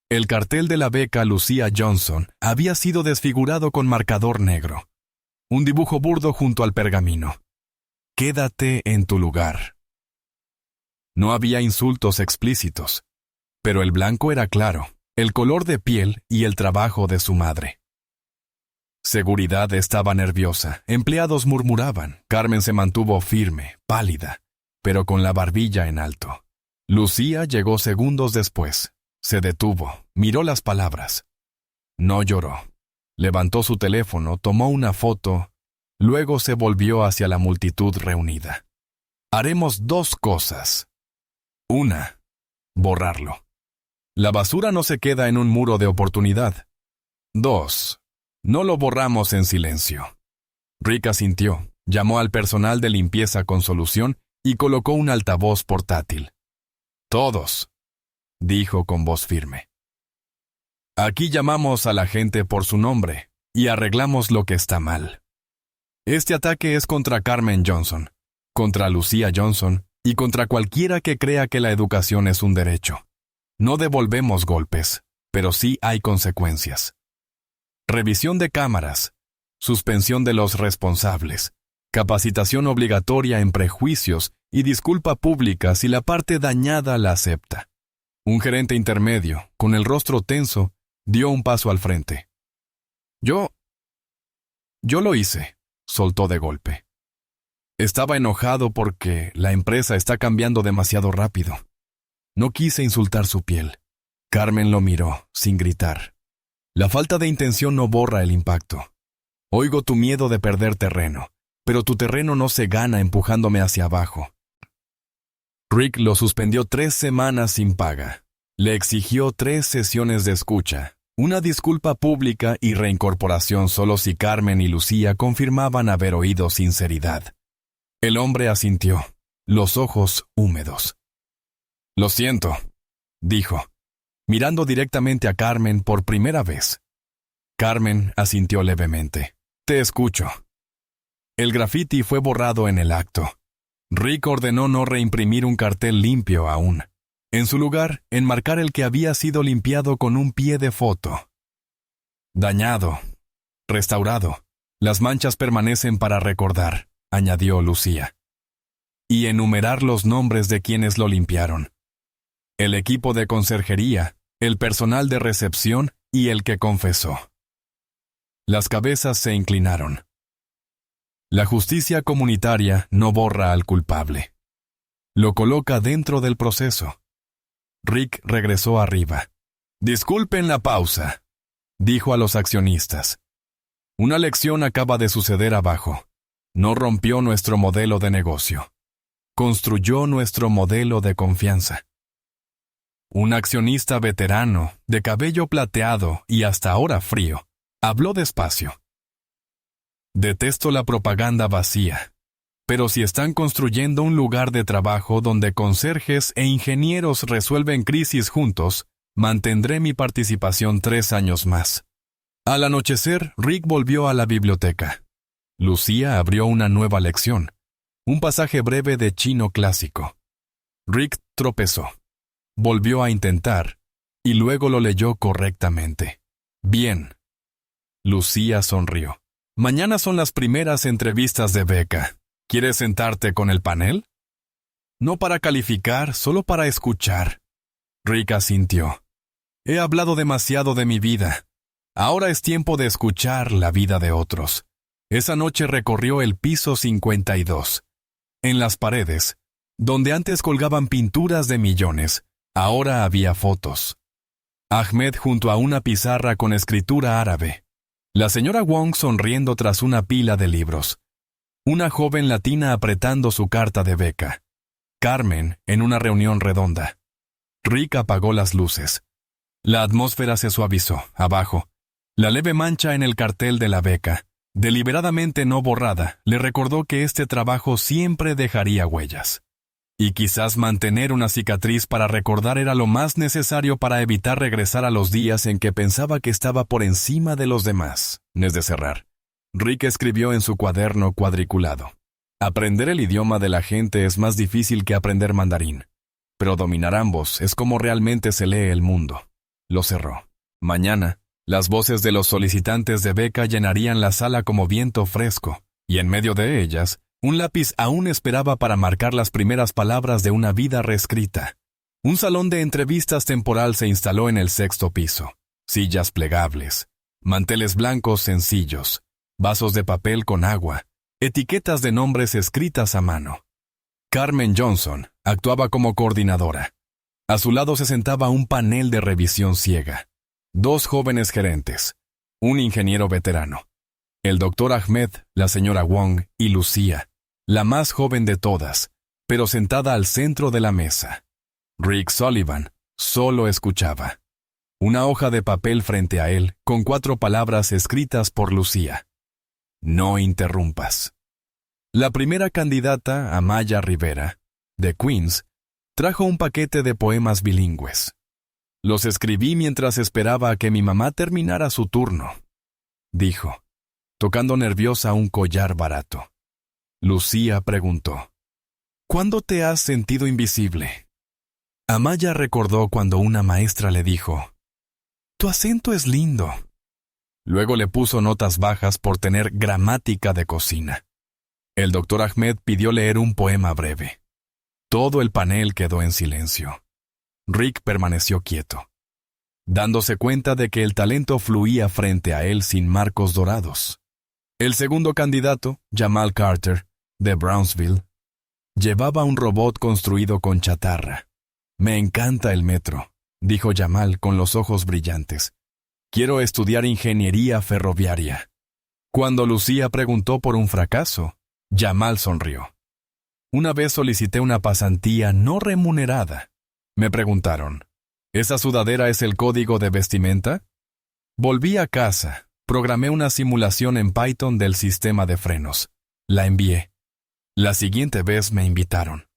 El cartel de la beca Lucia Johnson había sido desfigurado con marcador negro. Un dibujo burdo junto al pergamino. Quédate en tu lugar. No había insultos explícitos, pero el blanco era claro, el color de piel y el trabajo de su madre. Seguridad estaba nerviosa, empleados murmuraban, Carmen se mantuvo firme, pálida, pero con la barbilla en alto. Lucía llegó segundos después, se detuvo, miró las palabras. No lloró. Levantó su teléfono, tomó una foto, luego se volvió hacia la multitud reunida. Haremos 2 cosas. 1. Borrarlo. La basura no se queda en un muro de oportunidad. 2. No lo borramos en silencio. Rick asintió, llamó al personal de limpieza con solución y colocó un altavoz portátil. Todos, dijo con voz firme. Aquí llamamos a la gente por su nombre y arreglamos lo que está mal. Este ataque es contra Carmen Johnson, contra Lucia Johnson y contra cualquiera que crea que la educación es un derecho. No devolvemos golpes, pero sí hay consecuencias. Revisión de cámaras, suspensión de los responsables, capacitación obligatoria en prejuicios y disculpa pública si la parte dañada la acepta. Un gerente intermedio, con el rostro tenso, dio un paso al frente. Yo lo hice, soltó de golpe. Estaba enojado porque la empresa está cambiando demasiado rápido. No quise insultar su piel. Carmen lo miró, sin gritar. La falta de intención no borra el impacto. Oigo tu miedo de perder terreno, pero tu terreno no se gana empujándome hacia abajo. Rick lo suspendió 3 semanas sin paga. Le exigió 3 sesiones de escucha, una disculpa pública y reincorporación solo si Carmen y Lucía confirmaban haber oído sinceridad. El hombre asintió, los ojos húmedos. Lo siento, dijo, mirando directamente a Carmen por primera vez. Carmen asintió levemente. Te escucho. El grafiti fue borrado en el acto. Rick ordenó no reimprimir un cartel limpio aún. En su lugar, enmarcar el que había sido limpiado con un pie de foto. Dañado. Restaurado. Las manchas permanecen para recordar, añadió Lucía. Y enumerar los nombres de quienes lo limpiaron. El equipo de conserjería, el personal de recepción y el que confesó. Las cabezas se inclinaron. La justicia comunitaria no borra al culpable. Lo coloca dentro del proceso. Rick regresó arriba. Disculpen la pausa, dijo a los accionistas. Una lección acaba de suceder abajo. No rompió nuestro modelo de negocio. Construyó nuestro modelo de confianza. Un accionista veterano, de cabello plateado y hasta ahora frío, habló despacio. Detesto la propaganda vacía. Pero si están construyendo un lugar de trabajo donde conserjes e ingenieros resuelven crisis juntos, mantendré mi participación 3 años más. Al anochecer, Rick volvió a la biblioteca. Lucía abrió una nueva lección, un pasaje breve de chino clásico. Rick tropezó. Volvió a intentar, y luego lo leyó correctamente. Bien. Lucía sonrió. Mañana son las primeras entrevistas de beca. ¿Quieres sentarte con el panel? No para calificar, solo para escuchar. Rick asintió. He hablado demasiado de mi vida. Ahora es tiempo de escuchar la vida de otros. Esa noche recorrió el piso 52. En las paredes, donde antes colgaban pinturas de millones, ahora había fotos. Ahmed junto a una pizarra con escritura árabe. La señora Wong sonriendo tras una pila de libros. Una joven latina apretando su carta de beca. Carmen en una reunión redonda. Rick apagó las luces. La atmósfera se suavizó, abajo. La leve mancha en el cartel de la beca, deliberadamente no borrada, le recordó que este trabajo siempre dejaría huellas. Y quizás mantener una cicatriz para recordar era lo más necesario para evitar regresar a los días en que pensaba que estaba por encima de los demás, de cerrar. Rick escribió en su cuaderno cuadriculado. Aprender el idioma de la gente es más difícil que aprender mandarín. Pero dominar ambos es como realmente se lee el mundo. Lo cerró. Mañana, las voces de los solicitantes de beca llenarían la sala como viento fresco, y en medio de ellas, un lápiz aún esperaba para marcar las primeras palabras de una vida reescrita. Un salón de entrevistas temporal se instaló en el 6º piso. Sillas plegables, manteles blancos sencillos, vasos de papel con agua, etiquetas de nombres escritas a mano. Carmen Johnson actuaba como coordinadora. A su lado se sentaba un panel de revisión ciega. 2 jóvenes gerentes, un ingeniero veterano. El doctor Ahmed, la señora Wong y Lucía, la más joven de todas, pero sentada al centro de la mesa. Rick Sullivan solo escuchaba. Una hoja de papel frente a él, con 4 palabras escritas por Lucía. No interrumpas. La primera candidata, Amaya Rivera, de Queens, trajo un paquete de poemas bilingües. Los escribí mientras esperaba a que mi mamá terminara su turno, dijo, tocando nerviosa un collar barato. Lucía preguntó, ¿cuándo te has sentido invisible? Amaya recordó cuando una maestra le dijo, tu acento es lindo. Luego le puso notas bajas por tener gramática de cocina. El doctor Ahmed pidió leer un poema breve. Todo el panel quedó en silencio. Rick permaneció quieto, dándose cuenta de que el talento fluía frente a él sin marcos dorados. El segundo candidato, Jamal Carter, de Brownsville, llevaba un robot construido con chatarra. Me encanta el metro, dijo Jamal con los ojos brillantes. Quiero estudiar ingeniería ferroviaria. Cuando Lucía preguntó por un fracaso, Jamal sonrió. Una vez solicité una pasantía no remunerada. Me preguntaron, ¿esa sudadera es el código de vestimenta? Volví a casa, programé una simulación en Python del sistema de frenos. La envié. La siguiente vez me invitaron.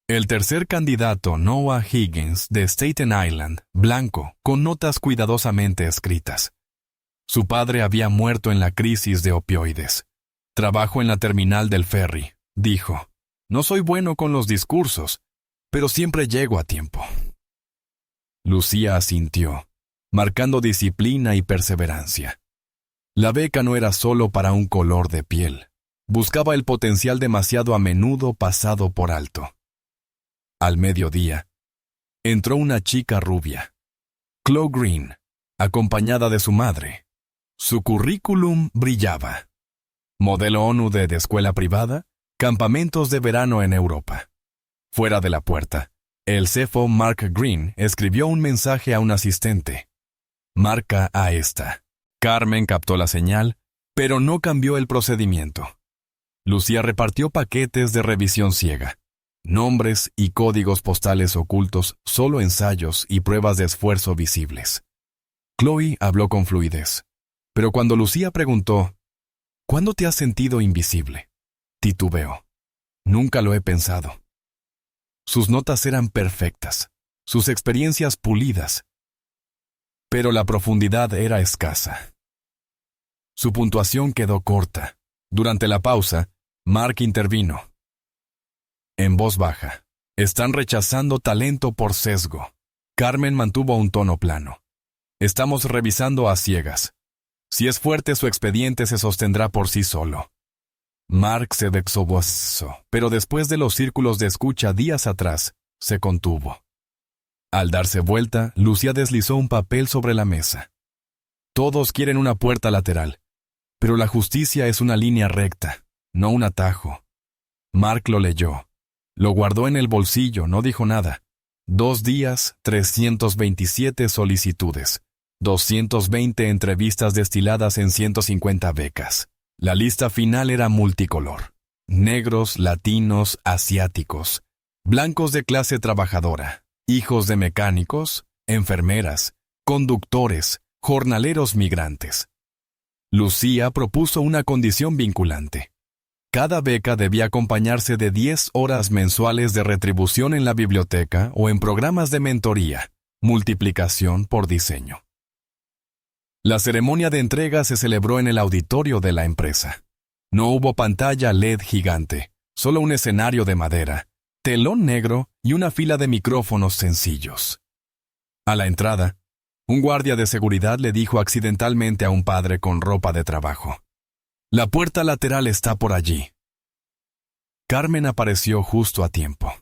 El tercer candidato, Noah Higgins, de Staten Island, blanco, con notas cuidadosamente escritas. Su padre había muerto en la crisis de opioides. Trabajo en la terminal del ferry, dijo. No soy bueno con los discursos, pero siempre llego a tiempo. Lucía asintió, marcando disciplina y perseverancia. La beca no era solo para un color de piel. Buscaba el potencial demasiado a menudo pasado por alto. Al mediodía, entró una chica rubia, Chloe Green, acompañada de su madre. Su currículum brillaba. Modelo ONU de escuela privada, campamentos de verano en Europa. Fuera de la puerta, el CFO Mark Green escribió un mensaje a un asistente. Marca a esta. Carmen captó la señal, pero no cambió el procedimiento. Lucía repartió paquetes de revisión ciega. Nombres y códigos postales ocultos, solo ensayos y pruebas de esfuerzo visibles. Chloe habló con fluidez, pero cuando Lucía preguntó, ¿cuándo te has sentido invisible?, titubeó. Nunca lo he pensado. Sus notas eran perfectas, sus experiencias pulidas, pero la profundidad era escasa. Su puntuación quedó corta. Durante la pausa, Mark intervino. En voz baja, están rechazando talento por sesgo. Carmen mantuvo un tono plano. Estamos revisando a ciegas. Si es fuerte, su expediente se sostendrá por sí solo. Mark se desobozó, pero después de los círculos de escucha días atrás, se contuvo. Al darse vuelta, Lucía deslizó un papel sobre la mesa. Todos quieren una puerta lateral, pero la justicia es una línea recta, no un atajo. Mark lo leyó. Lo guardó en el bolsillo, no dijo nada. 2 días, 327 solicitudes, 220 entrevistas destiladas en 150 becas. La lista final era multicolor. Negros, latinos, asiáticos, blancos de clase trabajadora, hijos de mecánicos, enfermeras, conductores, jornaleros migrantes. Lucía propuso una condición vinculante. Cada beca debía acompañarse de 10 horas mensuales de retribución en la biblioteca o en programas de mentoría, multiplicación por diseño. La ceremonia de entrega se celebró en el auditorio de la empresa. No hubo pantalla LED gigante, solo un escenario de madera, telón negro y una fila de micrófonos sencillos. A la entrada, un guardia de seguridad le dijo accidentalmente a un padre con ropa de trabajo: «La puerta lateral está por allí». Carmen apareció justo a tiempo.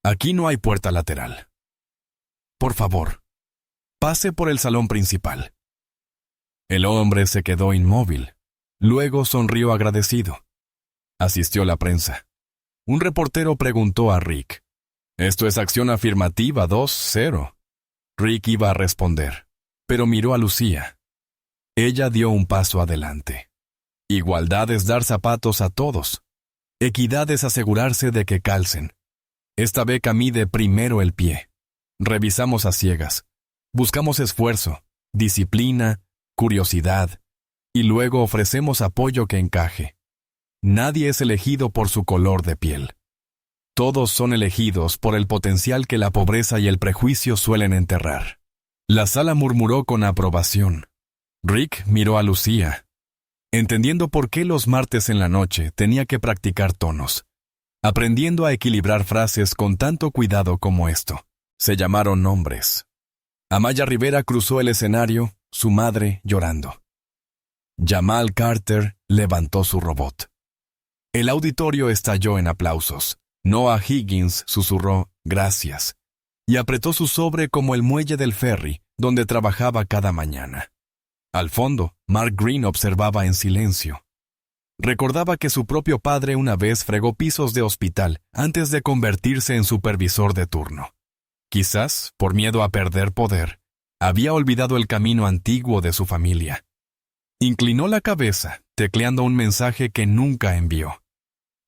«Aquí no hay puerta lateral. Por favor, pase por el salón principal». El hombre se quedó inmóvil. Luego sonrió agradecido. Asistió la prensa. Un reportero preguntó a Rick: «Esto es acción afirmativa 2-0». Rick iba a responder, pero miró a Lucía. Ella dio un paso adelante. Igualdad es dar zapatos a todos. Equidad es asegurarse de que calcen. Esta beca mide primero el pie. Revisamos a ciegas. Buscamos esfuerzo, disciplina, curiosidad, y luego ofrecemos apoyo que encaje. Nadie es elegido por su color de piel. Todos son elegidos por el potencial que la pobreza y el prejuicio suelen enterrar. La sala murmuró con aprobación. Rick miró a Lucía, entendiendo por qué los martes en la noche tenía que practicar tonos, aprendiendo a equilibrar frases con tanto cuidado como esto. Se llamaron nombres. Amaya Rivera cruzó el escenario, su madre llorando. Jamal Carter levantó su robot. El auditorio estalló en aplausos. Noah Higgins susurró «gracias» y apretó su sobre como el muelle del ferry donde trabajaba cada mañana. Al fondo, Mark Green observaba en silencio. Recordaba que su propio padre una vez fregó pisos de hospital antes de convertirse en supervisor de turno. Quizás, por miedo a perder poder, había olvidado el camino antiguo de su familia. Inclinó la cabeza, tecleando un mensaje que nunca envió.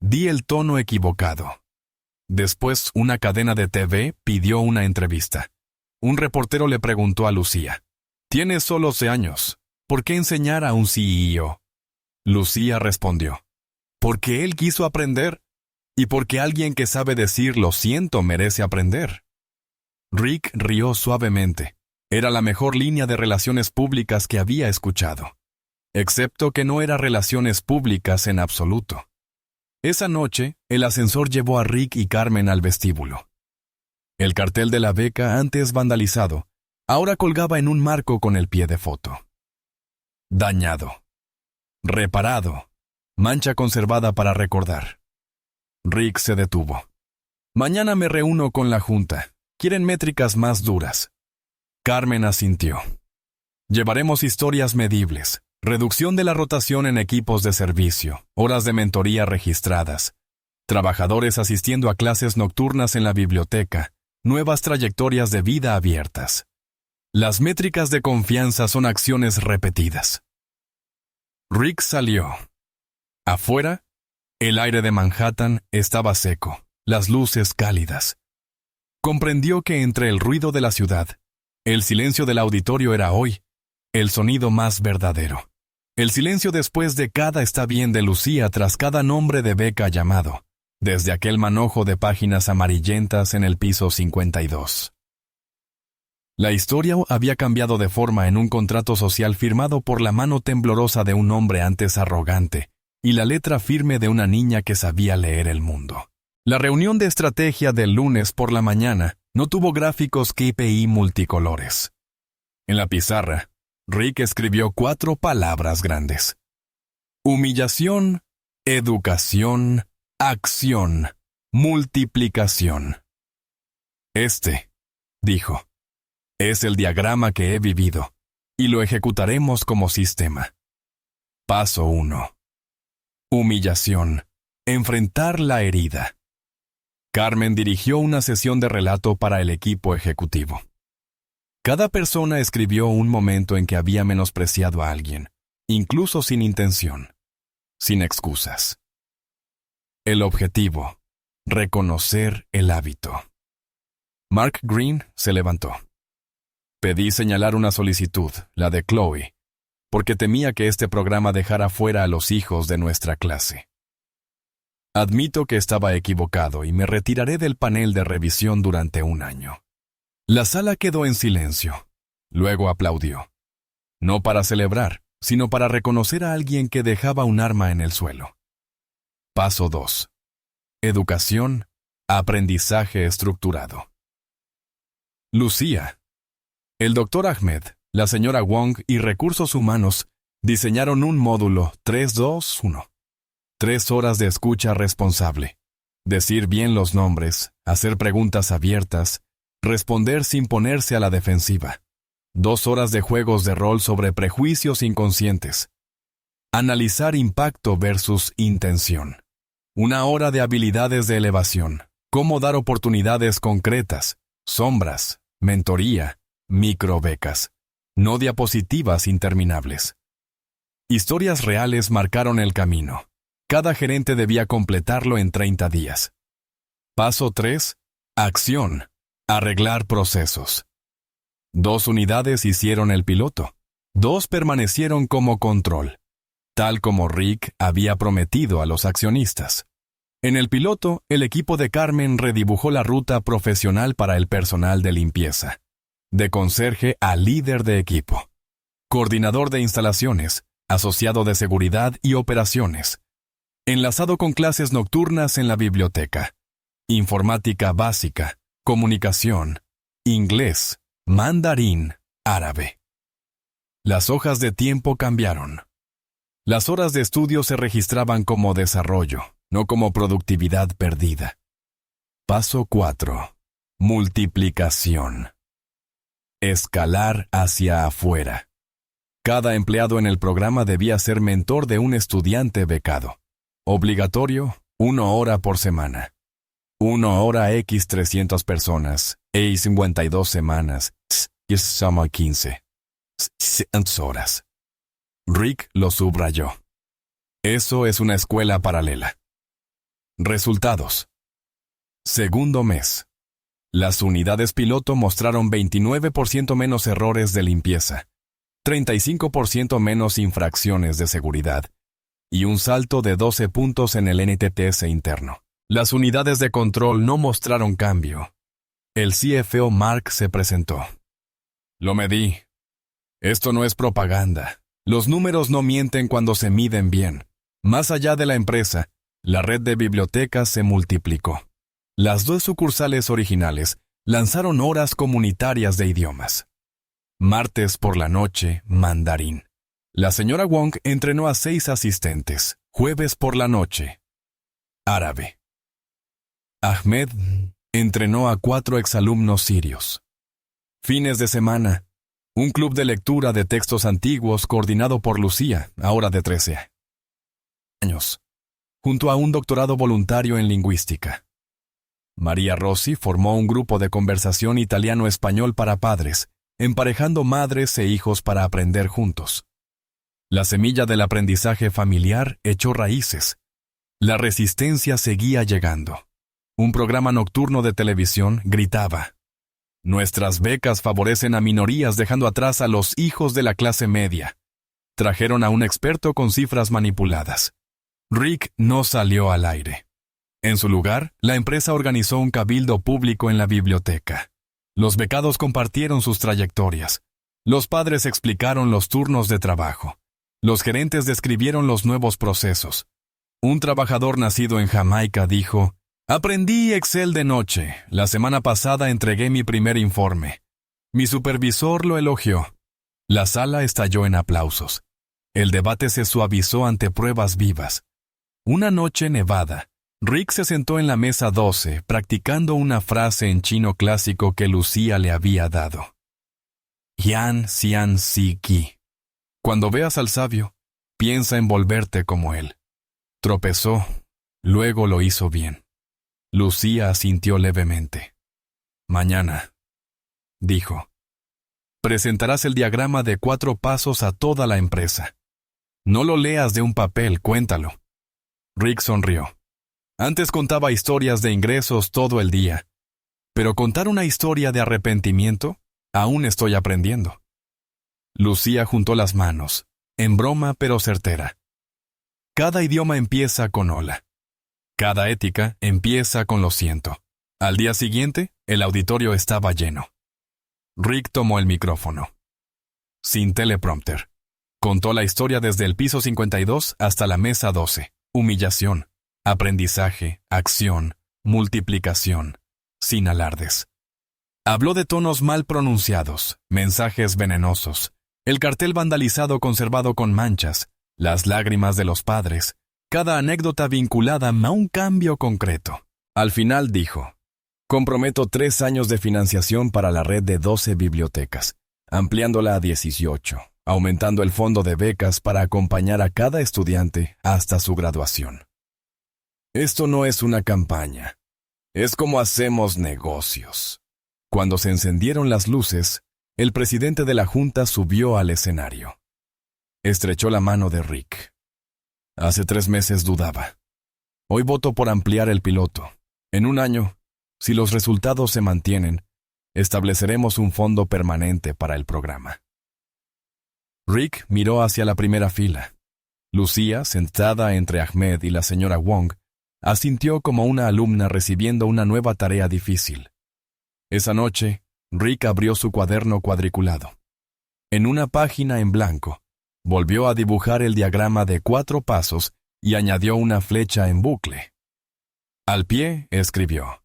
Di el tono equivocado. Después, una cadena de TV pidió una entrevista. Un reportero le preguntó a Lucía: «Tienes solo 11 años. ¿Por qué enseñar a un CEO?» Lucía respondió: «Porque él quiso aprender, y porque alguien que sabe decir lo siento merece aprender». Rick rió suavemente. Era la mejor línea de relaciones públicas que había escuchado. Excepto que no era relaciones públicas en absoluto. Esa noche, el ascensor llevó a Rick y Carmen al vestíbulo. El cartel de la beca, antes vandalizado, ahora colgaba en un marco con el pie de foto. Dañado. Reparado. Mancha conservada para recordar. Rick se detuvo. «Mañana me reúno con la junta. Quieren métricas más duras». Carmen asintió. «Llevaremos historias medibles. Reducción de la rotación en equipos de servicio, horas de mentoría registradas, trabajadores asistiendo a clases nocturnas en la biblioteca, nuevas trayectorias de vida abiertas. Las métricas de confianza son acciones repetidas». Rick salió. Afuera, el aire de Manhattan estaba seco, las luces cálidas. Comprendió que entre el ruido de la ciudad, el silencio del auditorio era hoy el sonido más verdadero. El silencio después de cada está bien de Lucía tras cada nombre de beca llamado, desde aquel manojo de páginas amarillentas en el piso 52. La historia había cambiado de forma en un contrato social firmado por la mano temblorosa de un hombre antes arrogante y la letra firme de una niña que sabía leer el mundo. La reunión de estrategia del lunes por la mañana no tuvo gráficos KPI multicolores. En la pizarra, Rick escribió 4 palabras grandes: humillación, educación, acción, multiplicación. Dijo, es el diagrama que he vivido, y lo ejecutaremos como sistema. Paso 1. Humillación. Enfrentar la herida. Carmen dirigió una sesión de relato para el equipo ejecutivo. Cada persona escribió un momento en que había menospreciado a alguien, incluso sin intención, sin excusas. El objetivo: reconocer el hábito. Mark Green se levantó. Pedí señalar una solicitud, la de Chloe, porque temía que este programa dejara fuera a los hijos de nuestra clase. Admito que estaba equivocado y me retiraré del panel de revisión durante 1 año. La sala quedó en silencio. Luego aplaudió. No para celebrar, sino para reconocer a alguien que dejaba un arma en el suelo. Paso 2. Educación, aprendizaje estructurado. Lucía. El Dr. Ahmed, la señora Wong y Recursos Humanos diseñaron un módulo 3-2-1. 3 horas de escucha responsable. Decir bien los nombres, hacer preguntas abiertas, responder sin ponerse a la defensiva. 2 horas de juegos de rol sobre prejuicios inconscientes. Analizar impacto versus intención. 1 hora de habilidades de elevación. Cómo dar oportunidades concretas, sombras, mentoría, microbecas. No diapositivas interminables. Historias reales marcaron el camino. Cada gerente debía completarlo en 30 días. Paso 3. Acción. Arreglar procesos. 2 unidades hicieron el piloto. 2 permanecieron como control, tal como Rick había prometido a los accionistas. En el piloto, el equipo de Carmen redibujó la ruta profesional para el personal de limpieza. De conserje a líder de equipo. Coordinador de instalaciones, asociado de seguridad y operaciones. Enlazado con clases nocturnas en la biblioteca. Informática básica. Comunicación, inglés, mandarín, árabe. Las hojas de tiempo cambiaron. Las horas de estudio se registraban como desarrollo, no como productividad perdida. Paso 4. Multiplicación. Escalar hacia afuera. Cada empleado en el programa debía ser mentor de un estudiante becado. Obligatorio, 1 hora por semana. 1 hora x 300 personas, y 52 semanas, y suma 15. 100 horas. Rick lo subrayó. Eso es una escuela paralela. Resultados. Segundo mes. Las unidades piloto mostraron 29% menos errores de limpieza, 35% menos infracciones de seguridad, y un salto de 12 puntos en el NTTS interno. Las unidades de control no mostraron cambio. El CFO Mark se presentó. Lo medí. Esto no es propaganda. Los números no mienten cuando se miden bien. Más allá de la empresa, la red de bibliotecas se multiplicó. Las 2 sucursales originales lanzaron horas comunitarias de idiomas. Martes por la noche, mandarín. La señora Wong entrenó a 6 asistentes. Jueves por la noche, árabe. Ahmed entrenó a 4 exalumnos sirios. Fines de semana, un club de lectura de textos antiguos coordinado por Lucía, ahora de 13 años, junto a un doctorado voluntario en lingüística. María Rossi formó un grupo de conversación italiano-español para padres, emparejando madres e hijos para aprender juntos. La semilla del aprendizaje familiar echó raíces. La resistencia seguía llegando. Un programa nocturno de televisión gritaba: nuestras becas favorecen a minorías dejando atrás a los hijos de la clase media. Trajeron a un experto con cifras manipuladas. Rick no salió al aire. En su lugar, la empresa organizó un cabildo público en la biblioteca. Los becados compartieron sus trayectorias. Los padres explicaron los turnos de trabajo. Los gerentes describieron los nuevos procesos. Un trabajador nacido en Jamaica dijo: «Aprendí Excel de noche. La semana pasada entregué mi primer informe. Mi supervisor lo elogió». La sala estalló en aplausos. El debate se suavizó ante pruebas vivas. Una noche nevada, Rick se sentó en la mesa 12 practicando una frase en chino clásico que Lucía le había dado. Yan Xian Si Qi. Cuando veas al sabio, piensa en volverte como él. Tropezó, luego lo hizo bien. Lucía asintió levemente. Mañana, dijo, presentarás el diagrama de 4 pasos a toda la empresa. No lo leas de un papel, cuéntalo. Rick sonrió. Antes contaba historias de ingresos todo el día, pero contar una historia de arrepentimiento, aún estoy aprendiendo. Lucía juntó las manos, en broma pero certera. Cada idioma empieza con hola. Cada ética empieza con lo siento. Al día siguiente, el auditorio estaba lleno. Rick tomó el micrófono. Sin teleprompter. Contó la historia desde el piso 52 hasta la mesa 12. Humillación, aprendizaje, acción, multiplicación, sin alardes. Habló de tonos mal pronunciados, mensajes venenosos, el cartel vandalizado conservado con manchas, las lágrimas de los padres, cada anécdota vinculada a un cambio concreto. Al final dijo: comprometo 3 años de financiación para la red de 12 bibliotecas, ampliándola a 18, aumentando el fondo de becas para acompañar a cada estudiante hasta su graduación. Esto no es una campaña, es como hacemos negocios. Cuando se encendieron las luces, el presidente de la junta subió al escenario. Estrechó la mano de Rick. Hace 3 meses dudaba. Hoy voto por ampliar el piloto. En 1 año, si los resultados se mantienen, estableceremos un fondo permanente para el programa. Rick miró hacia la primera fila. Lucía, sentada entre Ahmed y la señora Wong, asintió como una alumna recibiendo una nueva tarea difícil. Esa noche, Rick abrió su cuaderno cuadriculado. En una página en blanco, volvió a dibujar el diagrama de 4 pasos y añadió una flecha en bucle. Al pie, escribió: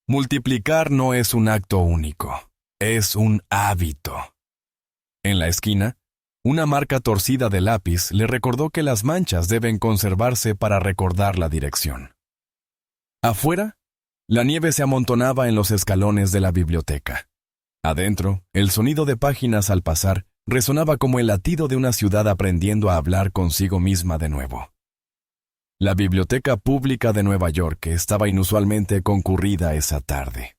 multiplicar no es un acto único, es un hábito. En la esquina, una marca torcida de lápiz le recordó que las manchas deben conservarse para recordar la dirección. Afuera, la nieve se amontonaba en los escalones de la biblioteca. Adentro, el sonido de páginas al pasar resonaba como el latido de una ciudad aprendiendo a hablar consigo misma de nuevo. La Biblioteca Pública de Nueva York estaba inusualmente concurrida esa tarde.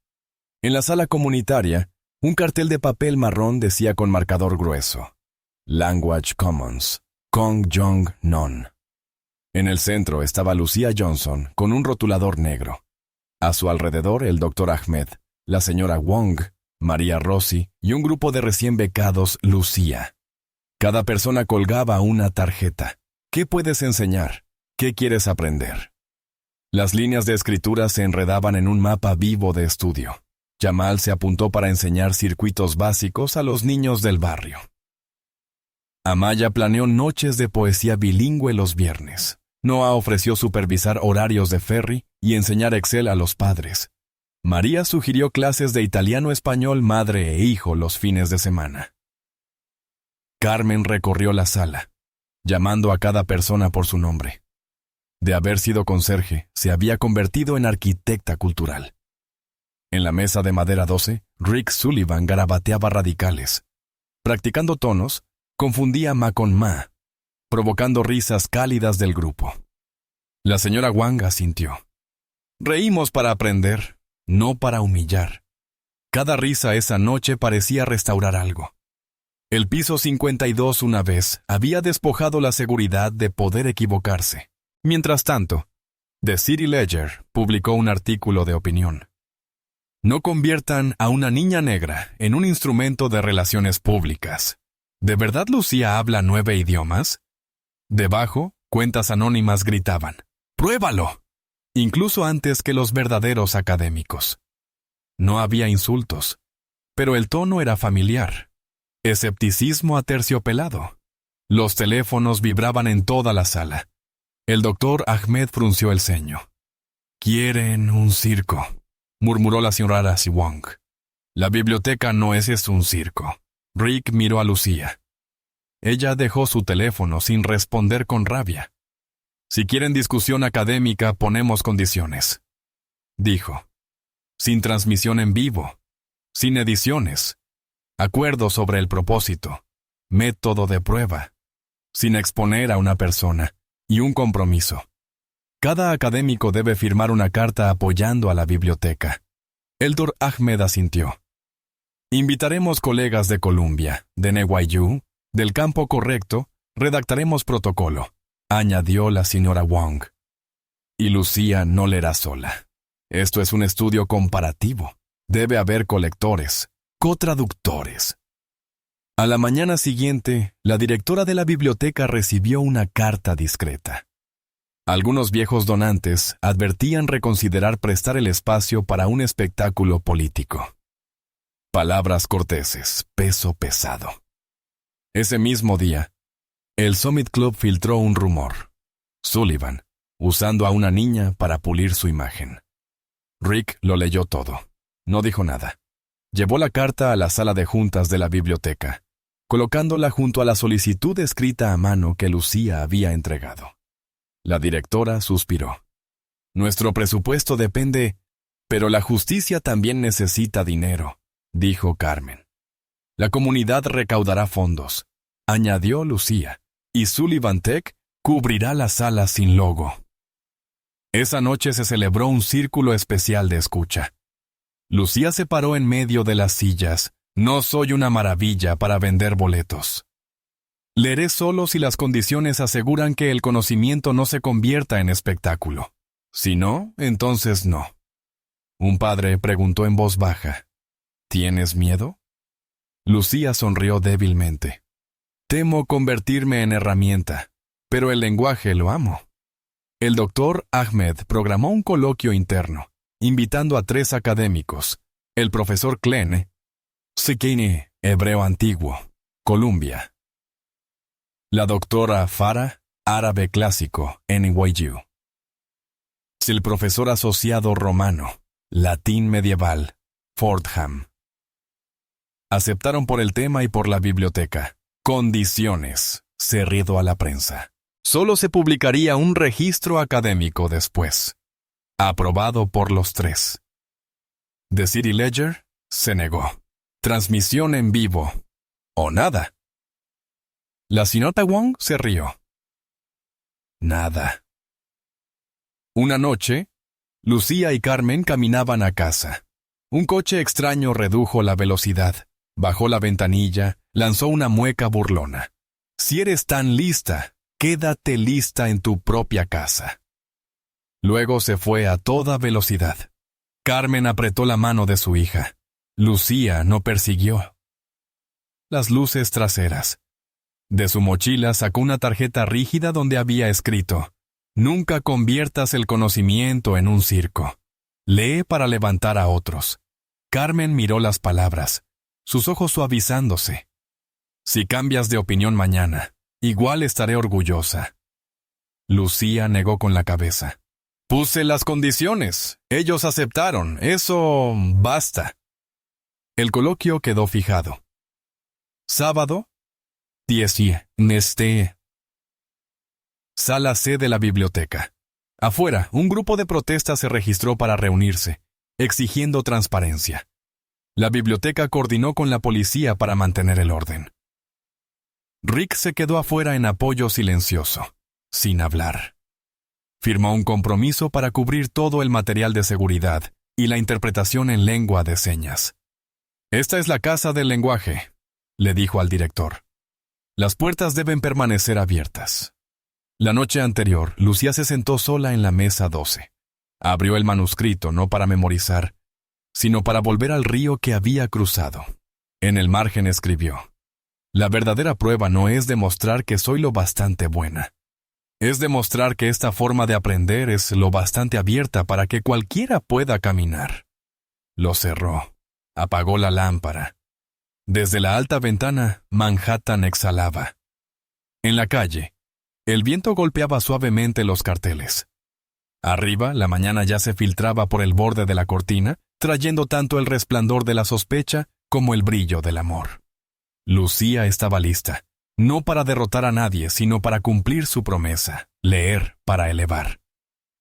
En la sala comunitaria, un cartel de papel marrón decía con marcador grueso: Language Commons, Kong Jong Non. En el centro estaba Lucía Johnson con un rotulador negro. A su alrededor el Dr. Ahmed, la señora Wong, María Rossi y un grupo de recién becados Lucía. Cada persona colgaba una tarjeta. ¿Qué puedes enseñar? ¿Qué quieres aprender? Las líneas de escritura se enredaban en un mapa vivo de estudio. Jamal se apuntó para enseñar circuitos básicos a los niños del barrio. Amaya planeó noches de poesía bilingüe los viernes. Noah ofreció supervisar horarios de ferry y enseñar Excel a los padres. María sugirió clases de italiano-español madre e hijo los fines de semana. Carmen recorrió la sala, llamando a cada persona por su nombre. De haber sido conserje, se había convertido en arquitecta cultural. En la mesa de madera 12, Rick Sullivan garabateaba radicales. Practicando tonos, confundía ma con ma, provocando risas cálidas del grupo. La señora Wang asintió. Reímos para aprender, no para humillar. Cada risa esa noche parecía restaurar algo. El piso 52 una vez había despojado la seguridad de poder equivocarse. Mientras tanto, The City Ledger publicó un artículo de opinión. No conviertan a una niña negra en un instrumento de relaciones públicas. ¿De verdad Lucía habla 9 idiomas? Debajo, cuentas anónimas gritaban, ¡pruébalo! Incluso antes que los verdaderos académicos. No había insultos, pero el tono era familiar. Escepticismo aterciopelado. Los teléfonos vibraban en toda la sala. El doctor Ahmed frunció el ceño. «Quieren un circo», murmuró la señora Wong. «La biblioteca no es un circo». Rick miró a Lucía. Ella dejó su teléfono sin responder con rabia. «Si quieren discusión académica, ponemos condiciones», dijo. «Sin transmisión en vivo, sin ediciones, acuerdo sobre el propósito, método de prueba, sin exponer a una persona, y un compromiso. Cada académico debe firmar una carta apoyando a la biblioteca». El Dr. Ahmed asintió. «Invitaremos colegas de Columbia, de NYU, del campo correcto, redactaremos protocolo», añadió la señora Wong. «Y Lucía no leerá sola. Esto es un estudio comparativo. Debe haber colectores, cotraductores». A la mañana siguiente, la directora de la biblioteca recibió una carta discreta. Algunos viejos donantes advertían reconsiderar prestar el espacio para un espectáculo político. Palabras corteses, peso pesado. Ese mismo día, el Summit Club filtró un rumor. Sullivan, usando a una niña para pulir su imagen. Rick lo leyó todo. No dijo nada. Llevó la carta a la sala de juntas de la biblioteca, colocándola junto a la solicitud escrita a mano que Lucía había entregado. La directora suspiró. «Nuestro presupuesto depende, pero la justicia también necesita dinero», dijo Carmen. «La comunidad recaudará fondos», añadió Lucía, «y Sullivan Tech cubrirá la sala sin logo». Esa noche se celebró un círculo especial de escucha. Lucía se paró en medio de las sillas. «No soy una maravilla para vender boletos. Leeré solo si las condiciones aseguran que el conocimiento no se convierta en espectáculo. Si no, entonces no». Un padre preguntó en voz baja, «¿Tienes miedo?». Lucía sonrió débilmente. «Temo convertirme en herramienta, pero el lenguaje lo amo». El doctor Ahmed programó un coloquio interno, invitando a 3 académicos, el profesor Klen, Sekini, hebreo antiguo, Columbia. La doctora Farah, árabe clásico, NYU. El profesor asociado romano, latín medieval, Fordham. Aceptaron por el tema y por la biblioteca. Condiciones, cerrado a la prensa. Solo se publicaría un registro académico después. Aprobado por los 3. The City Ledger se negó. Transmisión en vivo. O nada. La señora Wong se rió. Nada. Una noche, Lucía y Carmen caminaban a casa. Un coche extraño redujo la velocidad, bajó la ventanilla, lanzó una mueca burlona. «Si eres tan lista, quédate lista en tu propia casa». Luego se fue a toda velocidad. Carmen apretó la mano de su hija. Lucía no persiguió. Las luces traseras. De su mochila sacó una tarjeta rígida donde había escrito: «Nunca conviertas el conocimiento en un circo. Lee para levantar a otros». Carmen miró las palabras, sus ojos suavizándose. «Si cambias de opinión mañana, igual estaré orgullosa». Lucía negó con la cabeza. «Puse las condiciones. Ellos aceptaron. Eso basta». El coloquio quedó fijado. Sábado, 10 Neste. Sala C de la biblioteca. Afuera, un grupo de protesta se registró para reunirse, exigiendo transparencia. La biblioteca coordinó con la policía para mantener el orden. Rick se quedó afuera en apoyo silencioso, sin hablar. Firmó un compromiso para cubrir todo el material de seguridad y la interpretación en lengua de señas. «Esta es la casa del lenguaje», le dijo al director. «Las puertas deben permanecer abiertas». La noche anterior, Lucía se sentó sola en la mesa 12. Abrió el manuscrito no para memorizar, sino para volver al río que había cruzado. En el margen escribió: La verdadera prueba no es demostrar que soy lo bastante buena. Es demostrar que esta forma de aprender es lo bastante abierta para que cualquiera pueda caminar. Lo cerró. Apagó la lámpara. Desde la alta ventana, Manhattan exhalaba. En la calle, el viento golpeaba suavemente los carteles. Arriba, la mañana ya se filtraba por el borde de la cortina, trayendo tanto el resplandor de la sospecha como el brillo del amor. Lucía estaba lista, no para derrotar a nadie, sino para cumplir su promesa, leer para elevar.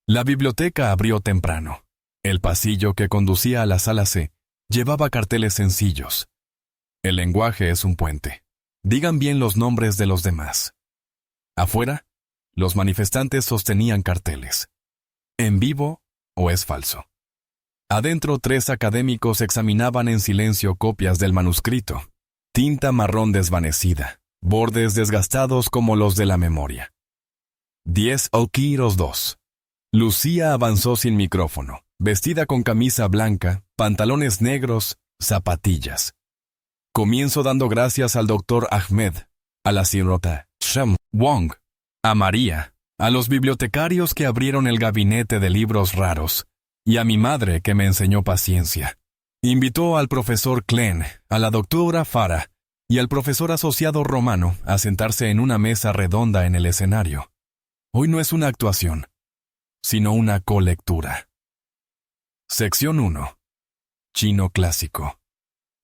La biblioteca abrió temprano. El pasillo que conducía a la sala C llevaba carteles sencillos. El lenguaje es un puente. Digan bien los nombres de los demás. Afuera, los manifestantes sostenían carteles. ¿En vivo o es falso? Adentro, 3 académicos examinaban en silencio copias del manuscrito. Tinta marrón desvanecida, bordes desgastados como los de la memoria. 10 Oquiros 2. Lucía avanzó sin micrófono, vestida con camisa blanca, pantalones negros, zapatillas. Comienzo dando gracias al Dr. Ahmed, a la señorita Sham Wong, a María, a los bibliotecarios que abrieron el gabinete de libros raros, y a mi madre que me enseñó paciencia. Invitó al profesor Klein, a la doctora Farah y al profesor asociado Romano a sentarse en una mesa redonda en el escenario. Hoy no es una actuación, sino una colectura. Sección 1. Chino clásico.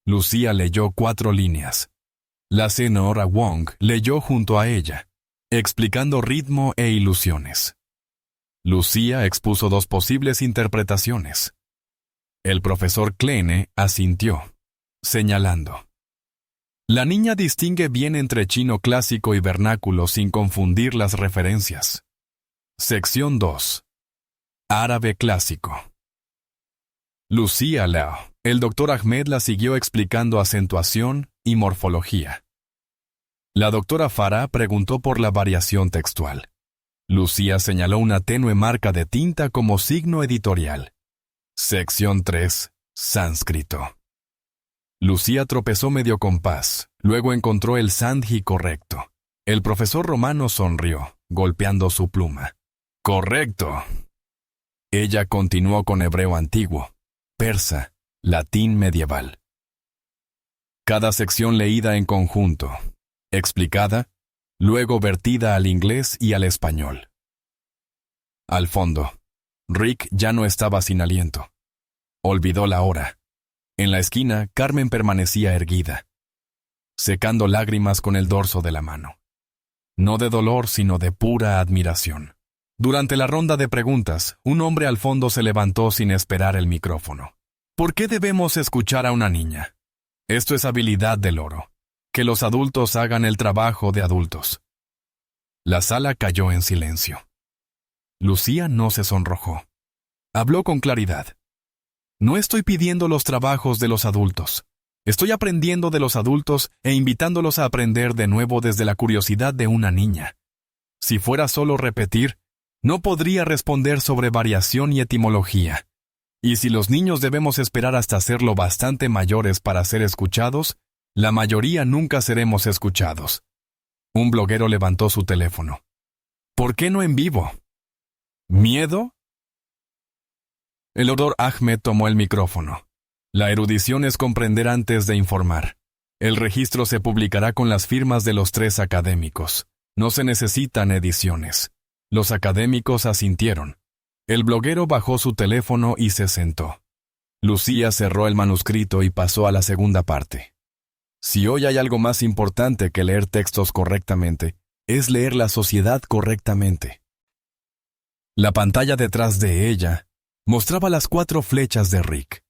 Lucía leyó 4 líneas. La señora Wong leyó junto a ella, explicando ritmo e ilusiones. Lucía expuso 2 posibles interpretaciones. El profesor Kleene asintió, señalando. La niña distingue bien entre chino clásico y vernáculo sin confundir las referencias. Sección 2. Árabe clásico. Lucía leyó. El doctor Ahmed la siguió explicando acentuación y morfología. La doctora Farah preguntó por la variación textual. Lucía señaló una tenue marca de tinta como signo editorial. Sección 3. Sánscrito. Lucía tropezó medio compás, luego encontró el sandhi correcto. El profesor Romano sonrió, golpeando su pluma. ¡Correcto! Ella continuó con hebreo antiguo, persa, latín medieval. Cada sección leída en conjunto, explicada, luego vertida al inglés y al español. Al fondo, Rick ya no estaba sin aliento. Olvidó la hora. En la esquina, Carmen permanecía erguida, secando lágrimas con el dorso de la mano. No de dolor, sino de pura admiración. Durante la ronda de preguntas, un hombre al fondo se levantó sin esperar el micrófono. ¿Por qué debemos escuchar a una niña? Esto es habilidad del oro. Que los adultos hagan el trabajo de adultos. La sala cayó en silencio. Lucía no se sonrojó. Habló con claridad. No estoy pidiendo los trabajos de los adultos. Estoy aprendiendo de los adultos e invitándolos a aprender de nuevo desde la curiosidad de una niña. Si fuera solo repetir, no podría responder sobre variación y etimología. Y si los niños debemos esperar hasta ser lo bastante mayores para ser escuchados, la mayoría nunca seremos escuchados. Un bloguero levantó su teléfono. ¿Por qué no en vivo? ¿Miedo? El doctor Ahmed tomó el micrófono. La erudición es comprender antes de informar. El registro se publicará con las firmas de los 3 académicos. No se necesitan ediciones. Los académicos asintieron. El bloguero bajó su teléfono y se sentó. Lucía cerró el manuscrito y pasó a la segunda parte. Si hoy hay algo más importante que leer textos correctamente, es leer la sociedad correctamente. La pantalla detrás de ella mostraba las 4 flechas de Rick.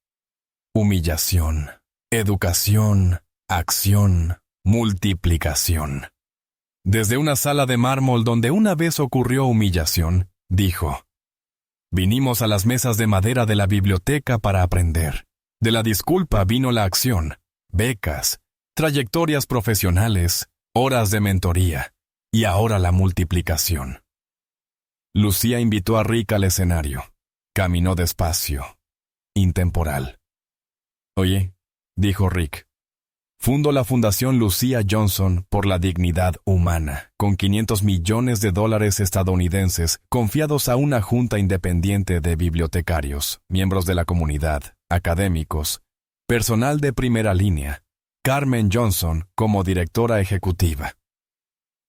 Humillación, educación, acción, multiplicación. Desde una sala de mármol donde una vez ocurrió humillación, dijo: vinimos a las mesas de madera de la biblioteca para aprender. De la disculpa vino la acción, becas, trayectorias profesionales, horas de mentoría, y ahora la multiplicación. Lucía invitó a Rick al escenario. Caminó despacio, intemporal. Oye, dijo Rick, Fundó la Fundación Lucia Johnson por la Dignidad Humana, con $500 millones estadounidenses confiados a una junta independiente de bibliotecarios, miembros de la comunidad, académicos, personal de primera línea, Carmen Johnson como directora ejecutiva.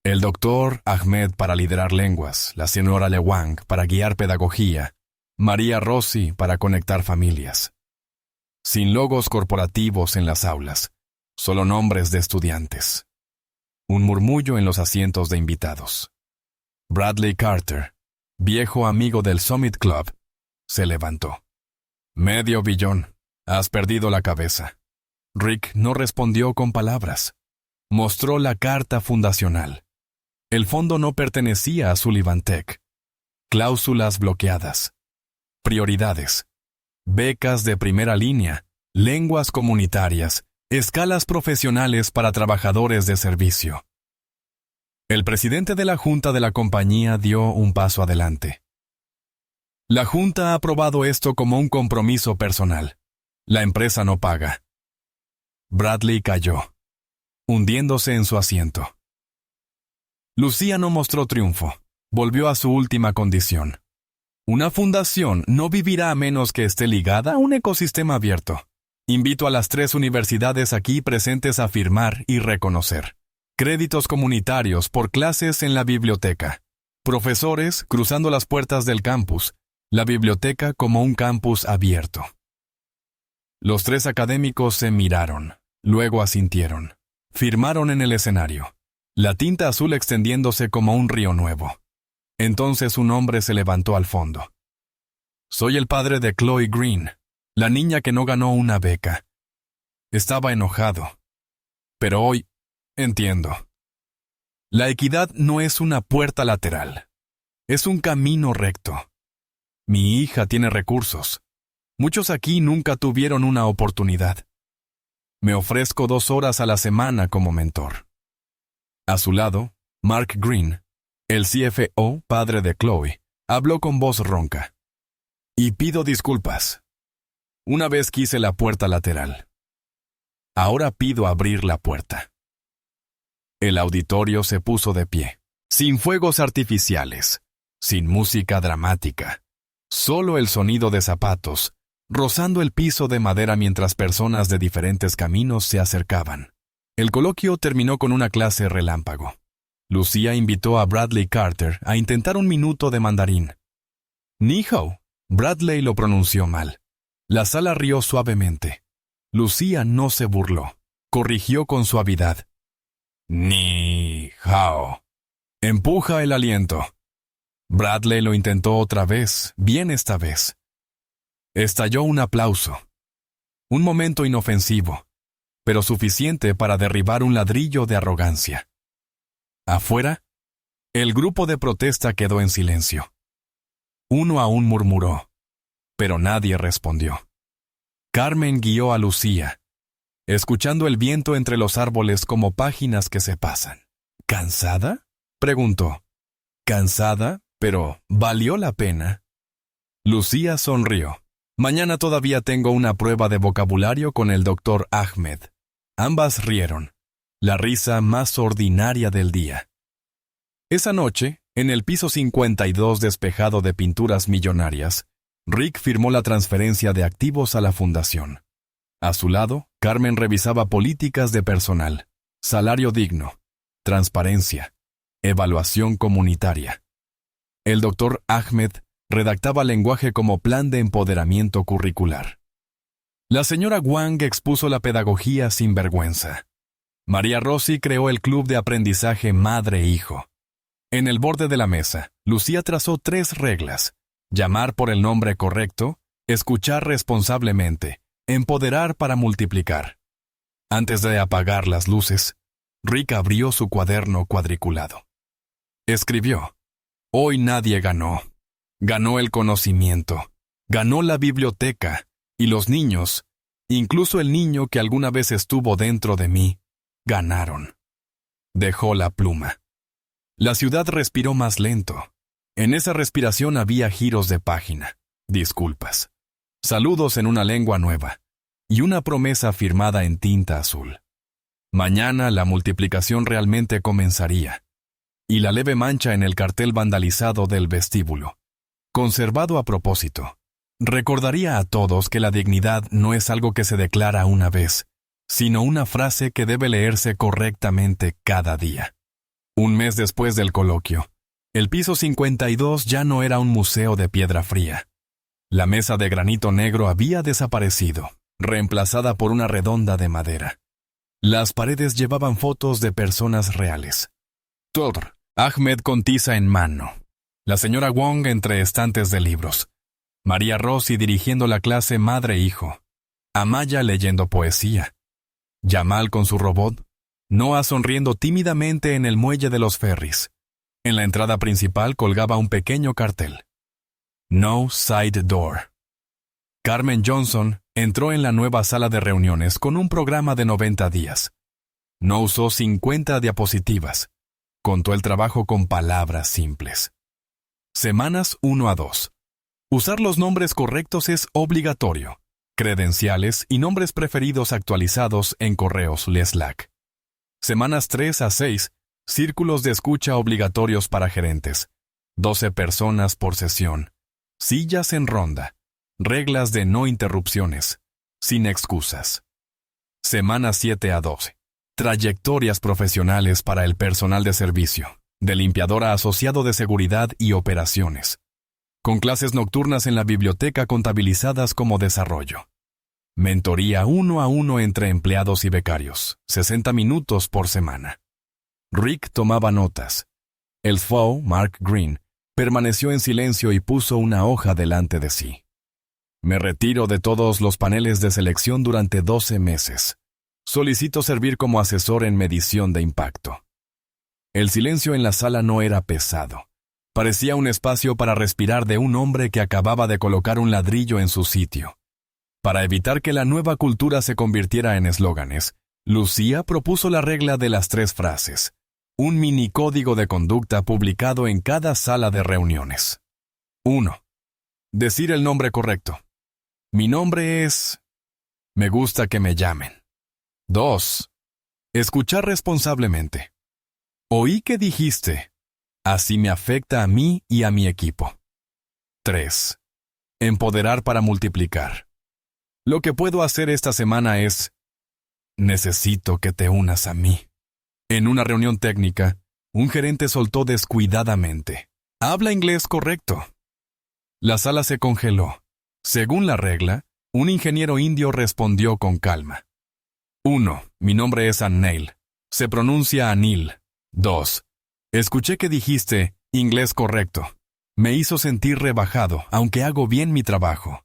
El doctor Ahmed para liderar lenguas, la señora Lewang para guiar pedagogía, María Rossi para conectar familias. Sin logos corporativos en las aulas, solo nombres de estudiantes. Un murmullo en los asientos de invitados. Bradley Carter, viejo amigo del Summit Club, se levantó. $500 millones. Has perdido la cabeza. Rick no respondió con palabras. Mostró la carta fundacional. El fondo no pertenecía a Sullivan Tech. Cláusulas bloqueadas. Prioridades. Becas de primera línea, lenguas comunitarias, escalas profesionales para trabajadores de servicio. El presidente de la junta de la compañía dio un paso adelante. La junta ha aprobado esto como un compromiso personal. La empresa no paga. Bradley cayó, hundiéndose en su asiento. Lucía no mostró triunfo. Volvió a su última condición. Una fundación no vivirá a menos que esté ligada a un ecosistema abierto. Invito a las 3 universidades aquí presentes a firmar y reconocer. Créditos comunitarios por clases en la biblioteca. Profesores cruzando las puertas del campus. La biblioteca como un campus abierto. Los 3 académicos se miraron, luego asintieron. Firmaron en el escenario. La tinta azul extendiéndose como un río nuevo. Entonces un hombre se levantó al fondo. Soy el padre de Chloe Green, la niña que no ganó una beca. Estaba enojado. Pero hoy, entiendo. La equidad no es una puerta lateral. Es un camino recto. Mi hija tiene recursos. Muchos aquí nunca tuvieron una oportunidad. Me ofrezco 2 horas a la semana como mentor. A su lado, Mark Green, el CFO, padre de Chloe, habló con voz ronca. Y pido disculpas. Una vez quise la puerta lateral. Ahora pido abrir la puerta. El auditorio se puso de pie, sin fuegos artificiales, sin música dramática, solo el sonido de zapatos, rozando el piso de madera mientras personas de diferentes caminos se acercaban. El coloquio terminó con una clase relámpago. Lucía invitó a Bradley Carter a intentar un minuto de mandarín. Ni hao. Bradley lo pronunció mal. La sala rió suavemente. Lucía no se burló. Corrigió con suavidad. Ni hao. Empuja el aliento. Bradley lo intentó otra vez, bien esta vez. Estalló un aplauso. Un momento inofensivo, pero suficiente para derribar un ladrillo de arrogancia. Afuera, el grupo de protesta quedó en silencio. Uno aún murmuró, pero nadie respondió. Carmen guió a Lucía, escuchando el viento entre los árboles como páginas que se pasan. ¿Cansada?, preguntó. Cansada, pero ¿valió la pena? Lucía sonrió. Mañana todavía tengo una prueba de vocabulario con el doctor Ahmed. Ambas rieron, la risa más ordinaria del día. Esa noche, en el piso 52 despejado de pinturas millonarias, Rick firmó la transferencia de activos a la fundación. A su lado, Carmen revisaba políticas de personal, salario digno, transparencia, evaluación comunitaria. El doctor Ahmed redactaba lenguaje como plan de empoderamiento curricular. La señora Wang expuso la pedagogía sin vergüenza. María Rossi creó el club de aprendizaje madre-hijo. En el borde de la mesa, Lucía trazó 3 reglas: llamar por el nombre correcto, escuchar responsablemente, empoderar para multiplicar. Antes de apagar las luces, Rick abrió su cuaderno cuadriculado. Escribió: Hoy nadie ganó. Ganó el conocimiento, ganó la biblioteca, y los niños, incluso el niño que alguna vez estuvo dentro de mí, ganaron. Dejó la pluma. La ciudad respiró más lento. En esa respiración había giros de página, disculpas, saludos en una lengua nueva, y una promesa firmada en tinta azul. Mañana la multiplicación realmente comenzaría. Y la leve mancha en el cartel vandalizado del vestíbulo, conservado a propósito, recordaría a todos que la dignidad no es algo que se declara una vez, sino una frase que debe leerse correctamente cada día. Un mes después del coloquio, el piso 52 ya no era un museo de piedra fría. La mesa de granito negro había desaparecido, reemplazada por una redonda de madera. Las paredes llevaban fotos de personas reales. Todr, Ahmed con tiza en mano. La señora Wong entre estantes de libros. María Rossi dirigiendo la clase madre-hijo. Amaya leyendo poesía. Yamal con su robot. Noah sonriendo tímidamente en el muelle de los ferries. En la entrada principal colgaba un pequeño cartel. No side door. Carmen Johnson entró en la nueva sala de reuniones con un programa de 90 días. No usó 50 diapositivas. Contó el trabajo con palabras simples. Semanas 1 a 2. Usar los nombres correctos es obligatorio. Credenciales y nombres preferidos actualizados en correos Slack. Semanas 3 a 6. Círculos de escucha obligatorios para gerentes. 12 personas por sesión. Sillas en ronda. Reglas de no interrupciones. Sin excusas. Semanas 7 a 12. Trayectorias profesionales para el personal de servicio, de limpiador a asociado de seguridad y operaciones. Con clases nocturnas en la biblioteca contabilizadas como desarrollo. Mentoría 1 a 1 entre empleados y becarios, 60 minutos por semana. Rick tomaba notas. El FO, Mark Green, permaneció en silencio y puso una hoja delante de sí. Me retiro de todos los paneles de selección durante 12 meses. Solicito servir como asesor en medición de impacto. El silencio en la sala no era pesado. Parecía un espacio para respirar de un hombre que acababa de colocar un ladrillo en su sitio. Para evitar que la nueva cultura se convirtiera en eslóganes, Lucía propuso la regla de las 3 frases, un mini código de conducta publicado en cada sala de reuniones. 1. Decir el nombre correcto. Mi nombre es... Me gusta que me llamen. 2. Escuchar responsablemente. Oí que dijiste. Así me afecta a mí y a mi equipo. 3. Empoderar para multiplicar. Lo que puedo hacer esta semana es... Necesito que te unas a mí. En una reunión técnica, un gerente soltó descuidadamente. Habla inglés correcto. La sala se congeló. Según la regla, un ingeniero indio respondió con calma. 1. Mi nombre es Anil. Se pronuncia Anil. 2. Escuché que dijiste inglés correcto. Me hizo sentir rebajado, aunque hago bien mi trabajo.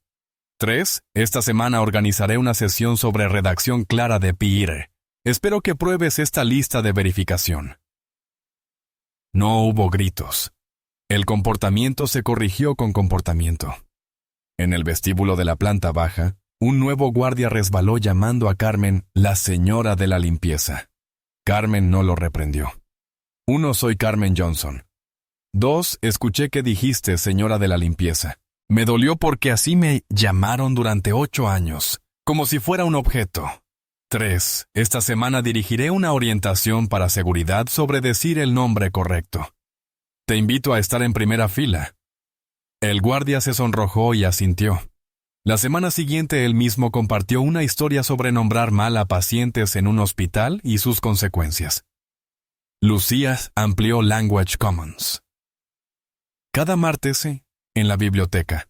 3. Esta semana organizaré una sesión sobre redacción clara de PIR. Espero que pruebes esta lista de verificación. No hubo gritos. El comportamiento se corrigió con comportamiento. En el vestíbulo de la planta baja, un nuevo guardia resbaló llamando a Carmen la señora de la limpieza. Carmen no lo reprendió. 1. Soy Carmen Johnson. 2. Escuché que dijiste señora de la limpieza. Me dolió porque así me llamaron durante 8 años, como si fuera un objeto. 3. Esta semana dirigiré una orientación para seguridad sobre decir el nombre correcto. Te invito a estar en primera fila. El guardia se sonrojó y asintió. La semana siguiente él mismo compartió una historia sobre nombrar mal a pacientes en un hospital y sus consecuencias. Lucía amplió Language Commons. Cada martes, en la biblioteca,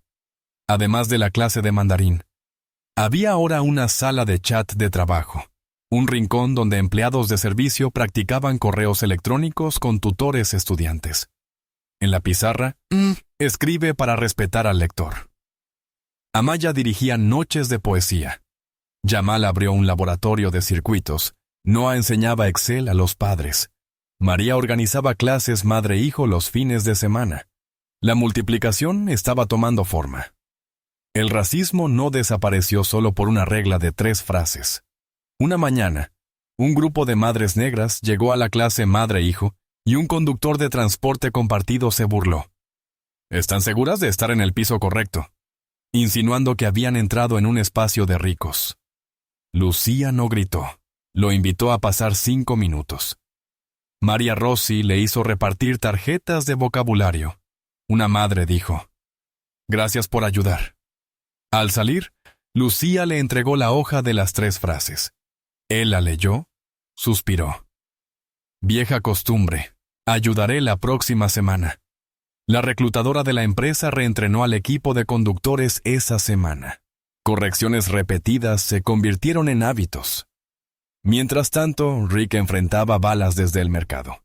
además de la clase de mandarín, había ahora una sala de chat de trabajo, un rincón donde empleados de servicio practicaban correos electrónicos con tutores estudiantes. En la pizarra, escribe para respetar al lector. Amaya dirigía noches de poesía. Yamal abrió un laboratorio de circuitos. Noah enseñaba Excel a los padres. María organizaba clases madre-hijo los fines de semana. La multiplicación estaba tomando forma. El racismo no desapareció solo por una regla de 3 frases. Una mañana, un grupo de madres negras llegó a la clase madre-hijo y un conductor de transporte compartido se burló. ¿Están seguras de estar en el piso correcto?, insinuando que habían entrado en un espacio de ricos. Lucía no gritó. Lo invitó a pasar 5 minutos. María Rossi le hizo repartir tarjetas de vocabulario. Una madre dijo: «Gracias por ayudar». Al salir, Lucía le entregó la hoja de las 3 frases. Él la leyó, suspiró. «Vieja costumbre, ayudaré la próxima semana». La reclutadora de la empresa reentrenó al equipo de conductores esa semana. Correcciones repetidas se convirtieron en hábitos. Mientras tanto, Rick enfrentaba balas desde el mercado.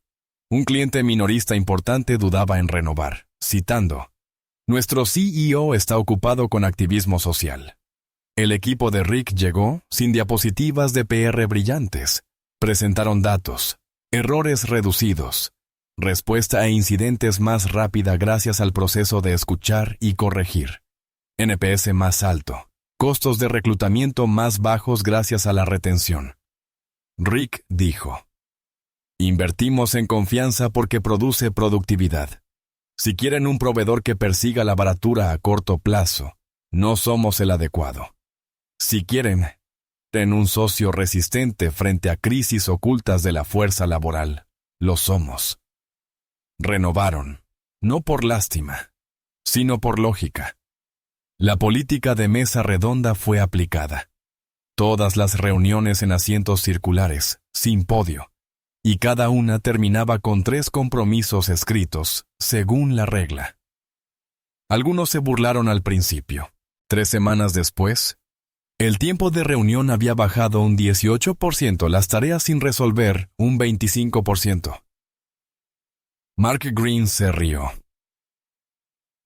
Un cliente minorista importante dudaba en renovar, citando: «Nuestro CEO está ocupado con activismo social». El equipo de Rick llegó sin diapositivas de PR brillantes. Presentaron datos, errores reducidos, respuesta a incidentes más rápida gracias al proceso de escuchar y corregir, NPS más alto, costos de reclutamiento más bajos gracias a la retención. Rick dijo: «Invertimos en confianza porque produce productividad. Si quieren un proveedor que persiga la baratura a corto plazo, no somos el adecuado. Si quieren, ten un socio resistente frente a crisis ocultas de la fuerza laboral, lo somos». Renovaron, no por lástima, sino por lógica. La política de mesa redonda fue aplicada. Todas las reuniones en asientos circulares, sin podio, y cada una terminaba con 3 compromisos escritos, según la regla. Algunos se burlaron al principio. 3 semanas después, el tiempo de reunión había bajado un 18%, las tareas sin resolver un 25%. Mark Green se rió.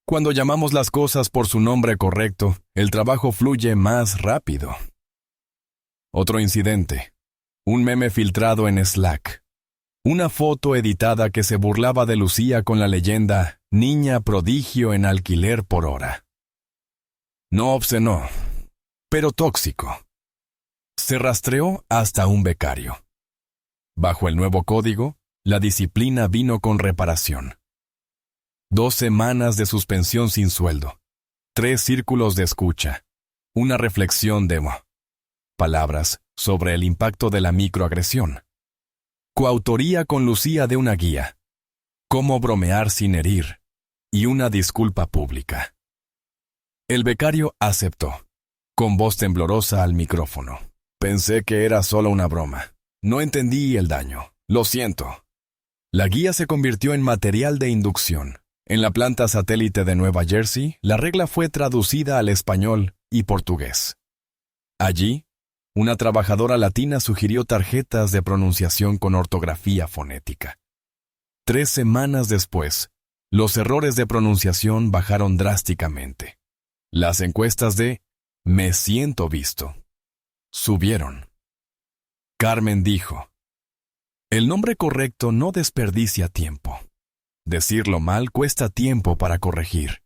Cuando llamamos las cosas por su nombre correcto, el trabajo fluye más rápido. Otro incidente. Un meme filtrado en Slack. Una foto editada que se burlaba de Lucía con la leyenda «Niña prodigio en alquiler por hora». No obscenó, pero tóxico. Se rastreó hasta un becario. Bajo el nuevo código, la disciplina vino con reparación. 2 semanas de suspensión sin sueldo, 3 círculos de escucha, una reflexión demo, palabras sobre el impacto de la microagresión, coautoría con Lucía de una guía, cómo bromear sin herir, y una disculpa pública. El becario aceptó, con voz temblorosa al micrófono. «Pensé que era solo una broma. No entendí el daño. Lo siento». La guía se convirtió en material de inducción. En la planta satélite de Nueva Jersey, la regla fue traducida al español y portugués. Allí, una trabajadora latina sugirió tarjetas de pronunciación con ortografía fonética. 3 semanas después, los errores de pronunciación bajaron drásticamente. Las encuestas de «Me siento visto» subieron. Carmen dijo: «El nombre correcto no desperdicia tiempo. Decirlo mal cuesta tiempo para corregir».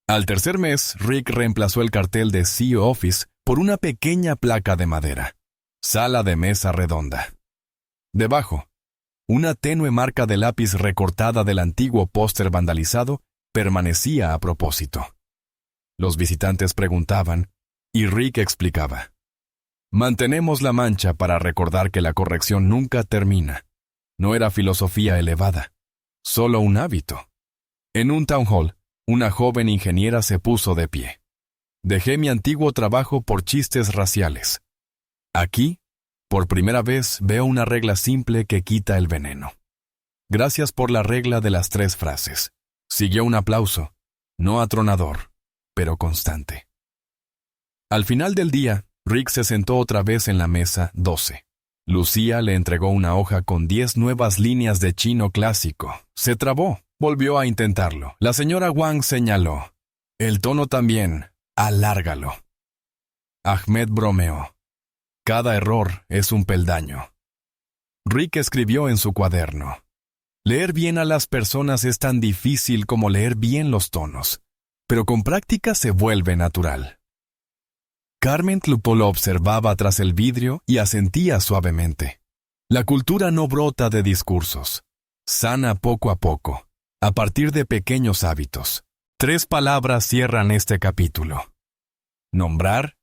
Al tercer mes, Rick reemplazó el cartel de CEO Office por una pequeña placa de madera. Sala de mesa redonda. Debajo, una tenue marca de lápiz recortada del antiguo póster vandalizado permanecía a propósito. Los visitantes preguntaban, y Rick explicaba: «Mantenemos la mancha para recordar que la corrección nunca termina». No era filosofía elevada, solo un hábito. En un town hall, una joven ingeniera se puso de pie. «Dejé mi antiguo trabajo por chistes raciales. Aquí, por primera vez, veo una regla simple que quita el veneno. Gracias por la regla de las 3 frases». Siguió un aplauso, no atronador, pero constante. Al final del día, Rick se sentó otra vez en la mesa 12. Lucía le entregó una hoja con 10 nuevas líneas de chino clásico. Se trabó. Volvió a intentarlo. La señora Wang señaló: «El tono también. Alárgalo». Ahmed bromeó: «Cada error es un peldaño». Rick escribió en su cuaderno: «Leer bien a las personas es tan difícil como leer bien los tonos, pero con práctica se vuelve natural». Carmen Clupo lo observaba tras el vidrio y asentía suavemente. La cultura no brota de discursos. Sana poco a poco, a partir de pequeños hábitos. 3 palabras cierran este capítulo: nombrar,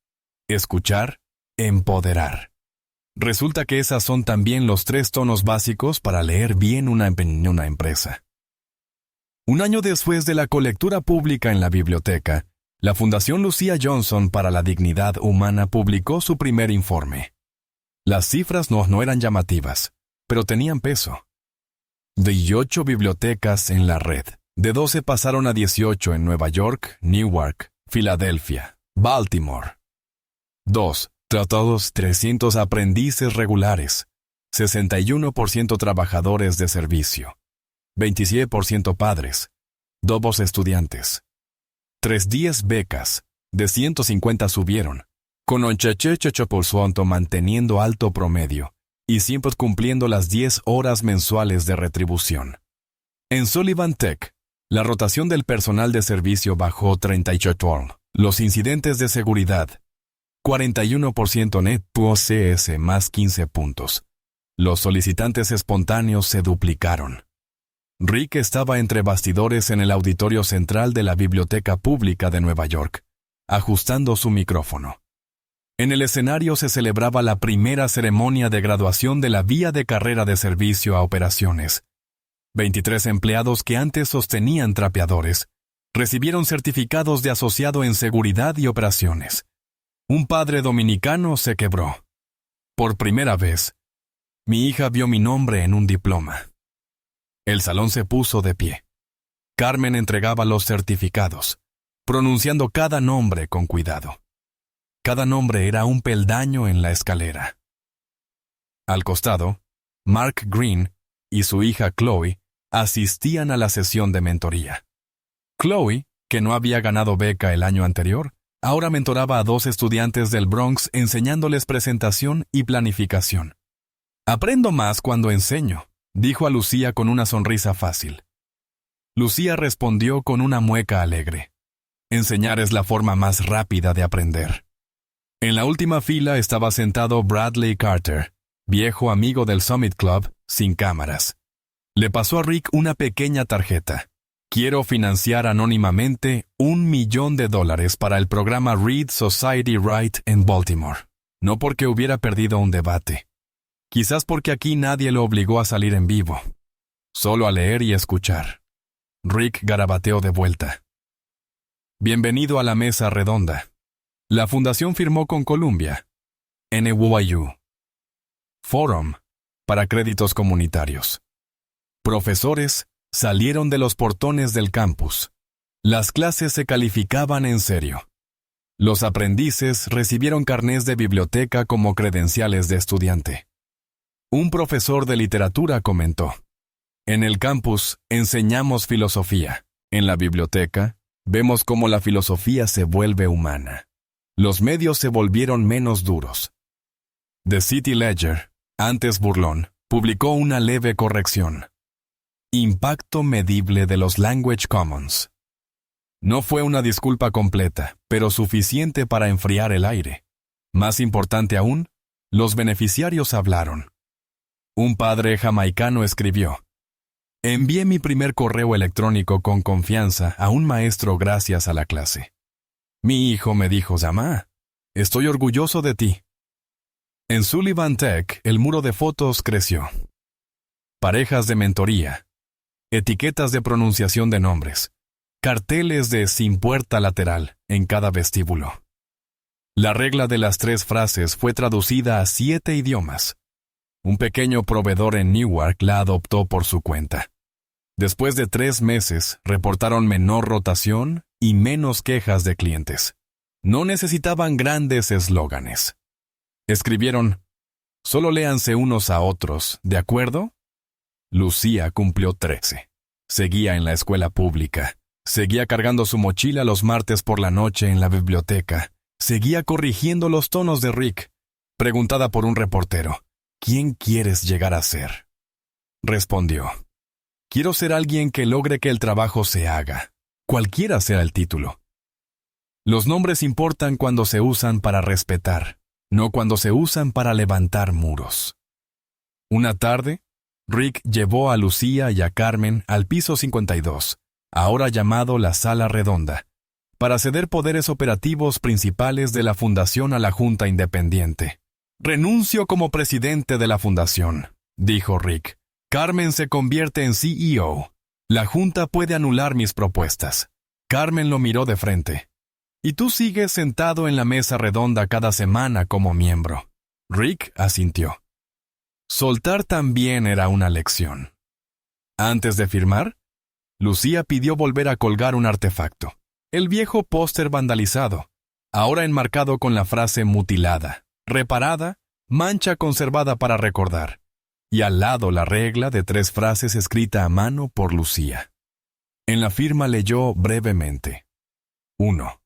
escuchar, empoderar. Resulta que esas son también los 3 tonos básicos para leer bien una empresa. Un año después de la colectura pública en la biblioteca, la Fundación Lucia Johnson para la Dignidad Humana publicó su primer informe. Las cifras no eran llamativas, pero tenían peso. De 8 bibliotecas en la red, de 12 pasaron a 18 en Nueva York, Newark, Filadelfia, Baltimore. 2. Tratados 300 aprendices regulares, 61% trabajadores de servicio, 27% padres, 2 estudiantes. 310 becas, de 150 subieron, con 88% manteniendo alto promedio y siempre cumpliendo las 10 horas mensuales de retribución. En Sullivan Tech, la rotación del personal de servicio bajó 38%. Los incidentes de seguridad, 41% net CS más 15 puntos. Los solicitantes espontáneos se duplicaron. Rick estaba entre bastidores en el auditorio central de la Biblioteca Pública de Nueva York, ajustando su micrófono. En el escenario se celebraba la primera ceremonia de graduación de la vía de carrera de servicio a operaciones. 23 empleados que antes sostenían trapeadores recibieron certificados de asociado en seguridad y operaciones. Un padre dominicano se quebró. Por primera vez, mi hija vio mi nombre en un diploma. El salón se puso de pie. Carmen entregaba los certificados, pronunciando cada nombre con cuidado. Cada nombre era un peldaño en la escalera. Al costado, Mark Green y su hija Chloe asistían a la sesión de mentoría. Chloe, que no había ganado beca el año anterior, ahora mentoraba a 2 estudiantes del Bronx enseñándoles presentación y planificación. Aprendo más cuando enseño, dijo a Lucía con una sonrisa fácil. Lucía respondió con una mueca alegre. Enseñar es la forma más rápida de aprender. En la última fila estaba sentado Bradley Carter, viejo amigo del Summit Club, sin cámaras. Le pasó a Rick una pequeña tarjeta. Quiero financiar anónimamente $1 millón para el programa Read Society Right en Baltimore. No porque hubiera perdido un debate. Quizás porque aquí nadie lo obligó a salir en vivo. Solo a leer y escuchar. Rick garabateó de vuelta. Bienvenido a la mesa redonda. La fundación firmó con Columbia, NYU, Forum, para créditos comunitarios. Profesores salieron de los portones del campus. Las clases se calificaban en serio. Los aprendices recibieron carnés de biblioteca como credenciales de estudiante. Un profesor de literatura comentó: en el campus enseñamos filosofía. En la biblioteca vemos cómo la filosofía se vuelve humana. Los medios se volvieron menos duros. The City Ledger, antes burlón, publicó una leve corrección. Impacto medible de los Language Commons. No fue una disculpa completa, pero suficiente para enfriar el aire. Más importante aún, los beneficiarios hablaron. Un padre jamaicano escribió: envié mi primer correo electrónico con confianza a un maestro gracias a la clase. Mi hijo me dijo: Zama, estoy orgulloso de ti. En Sullivan Tech, el muro de fotos creció. Parejas de mentoría, etiquetas de pronunciación de nombres, carteles de sin puerta lateral en cada vestíbulo. La regla de las 3 frases fue traducida a 7 idiomas. Un pequeño proveedor en Newark la adoptó por su cuenta. Después de 3 meses, reportaron menor rotación y menos quejas de clientes. No necesitaban grandes eslóganes. Escribieron: solo léanse unos a otros, ¿de acuerdo? Lucía cumplió 13. Seguía en la escuela pública. Seguía cargando su mochila los martes por la noche en la biblioteca. Seguía corrigiendo los tonos de Rick. Preguntada por un reportero: ¿quién quieres llegar a ser? Respondió: quiero ser alguien que logre que el trabajo se haga, cualquiera sea el título. Los nombres importan cuando se usan para respetar, no cuando se usan para levantar muros. Una tarde, Rick llevó a Lucía y a Carmen al piso 52, ahora llamado la Sala Redonda, para ceder poderes operativos principales de la fundación a la Junta Independiente. Renuncio como presidente de la fundación, dijo Rick. Carmen se convierte en CEO. La junta puede anular mis propuestas. Carmen lo miró de frente. Y tú sigues sentado en la mesa redonda cada semana como miembro. Rick asintió. Soltar también era una lección. Antes de firmar, Lucía pidió volver a colgar un artefacto. El viejo póster vandalizado, ahora enmarcado con la frase mutilada, reparada, mancha conservada para recordar, y al lado la regla de 3 frases escrita a mano por Lucía. En la firma leyó brevemente. 1.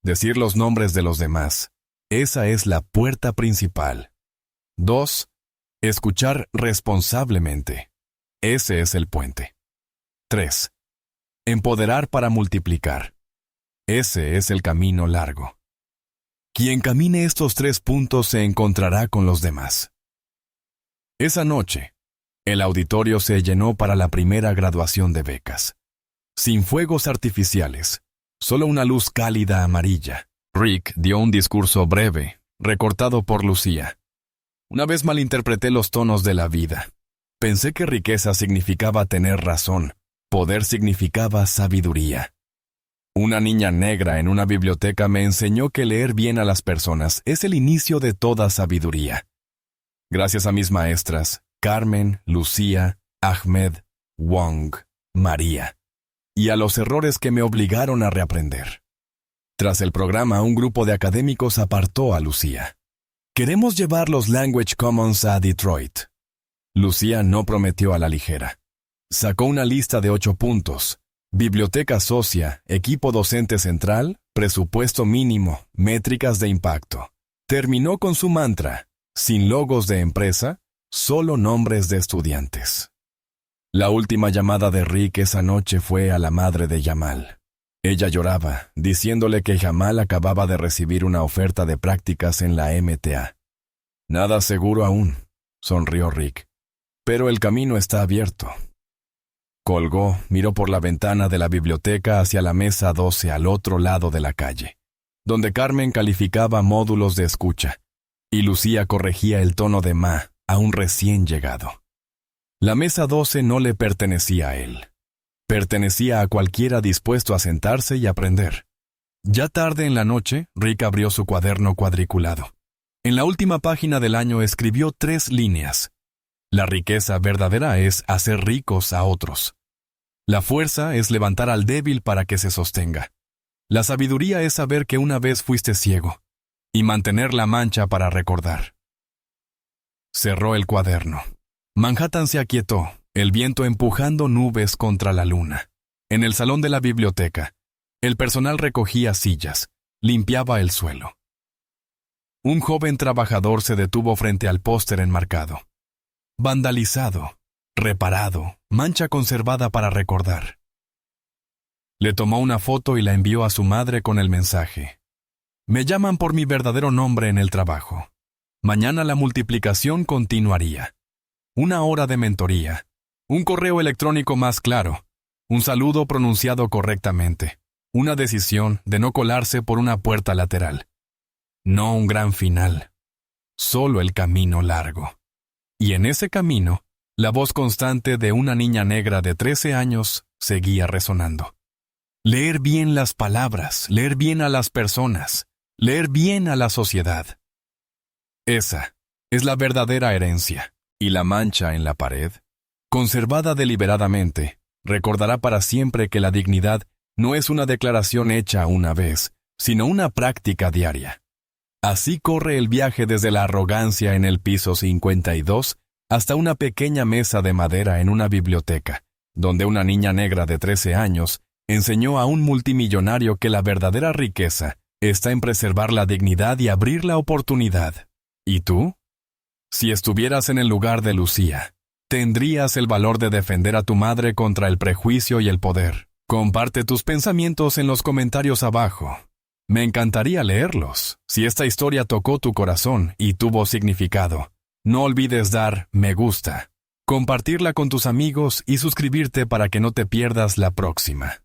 Decir los nombres de los demás. Esa es la puerta principal. 2. Escuchar responsablemente. Ese es el puente. 3. Empoderar para multiplicar. Ese es el camino largo. Quien camine estos 3 puntos se encontrará con los demás. Esa noche, el auditorio se llenó para la primera graduación de becas. Sin fuegos artificiales, solo una luz cálida amarilla. Rick dio un discurso breve, recortado por Lucía. Una vez malinterpreté los tonos de la vida. Pensé que riqueza significaba tener razón, poder significaba sabiduría. Una niña negra en una biblioteca me enseñó que leer bien a las personas es el inicio de toda sabiduría. Gracias a mis maestras, Carmen, Lucía, Ahmed, Wong, María, y a los errores que me obligaron a reaprender. Tras el programa, un grupo de académicos apartó a Lucía. Queremos llevar los Language Commons a Detroit. Lucía no prometió a la ligera. Sacó una lista de 8 puntos. Biblioteca socia, equipo docente central, presupuesto mínimo, métricas de impacto. Terminó con su mantra, sin logos de empresa, solo nombres de estudiantes. La última llamada de Rick esa noche fue a la madre de Jamal. Ella lloraba, diciéndole que Jamal acababa de recibir una oferta de prácticas en la MTA. Nada seguro aún, sonrió Rick. Pero el camino está abierto. Colgó, miró por la ventana de la biblioteca hacia la mesa 12 al otro lado de la calle, donde Carmen calificaba módulos de escucha, y Lucía corregía el tono de Ma a un recién llegado. La mesa 12 no le pertenecía a él. Pertenecía a cualquiera dispuesto a sentarse y aprender. Ya tarde en la noche, Rick abrió su cuaderno cuadriculado. En la última página del año escribió 3 líneas. La riqueza verdadera es hacer ricos a otros. La fuerza es levantar al débil para que se sostenga. La sabiduría es saber que una vez fuiste ciego, y mantener la mancha para recordar. Cerró el cuaderno. Manhattan se aquietó, el viento empujando nubes contra la luna. En el salón de la biblioteca, el personal recogía sillas, limpiaba el suelo. Un joven trabajador se detuvo frente al póster enmarcado. Vandalizado, reparado, mancha conservada para recordar. Le tomó una foto y la envió a su madre con el mensaje. Me llaman por mi verdadero nombre en el trabajo. Mañana la multiplicación continuaría. 1 hora de mentoría. Un correo electrónico más claro. Un saludo pronunciado correctamente. Una decisión de no colarse por una puerta lateral. No un gran final. Solo el camino largo. Y en ese camino, la voz constante de una niña negra de 13 años seguía resonando. Leer bien las palabras, leer bien a las personas, leer bien a la sociedad. Esa es la verdadera herencia, y la mancha en la pared, conservada deliberadamente, recordará para siempre que la dignidad no es una declaración hecha una vez, sino una práctica diaria. Así corre el viaje desde la arrogancia en el piso 52 hasta una pequeña mesa de madera en una biblioteca, donde una niña negra de 13 años enseñó a un multimillonario que la verdadera riqueza está en preservar la dignidad y abrir la oportunidad. ¿Y tú? Si estuvieras en el lugar de Lucía, tendrías el valor de defender a tu madre contra el prejuicio y el poder. Comparte tus pensamientos en los comentarios abajo. Me encantaría leerlos. Si esta historia tocó tu corazón y tuvo significado, no olvides dar me gusta, compartirla con tus amigos y suscribirte para que no te pierdas la próxima.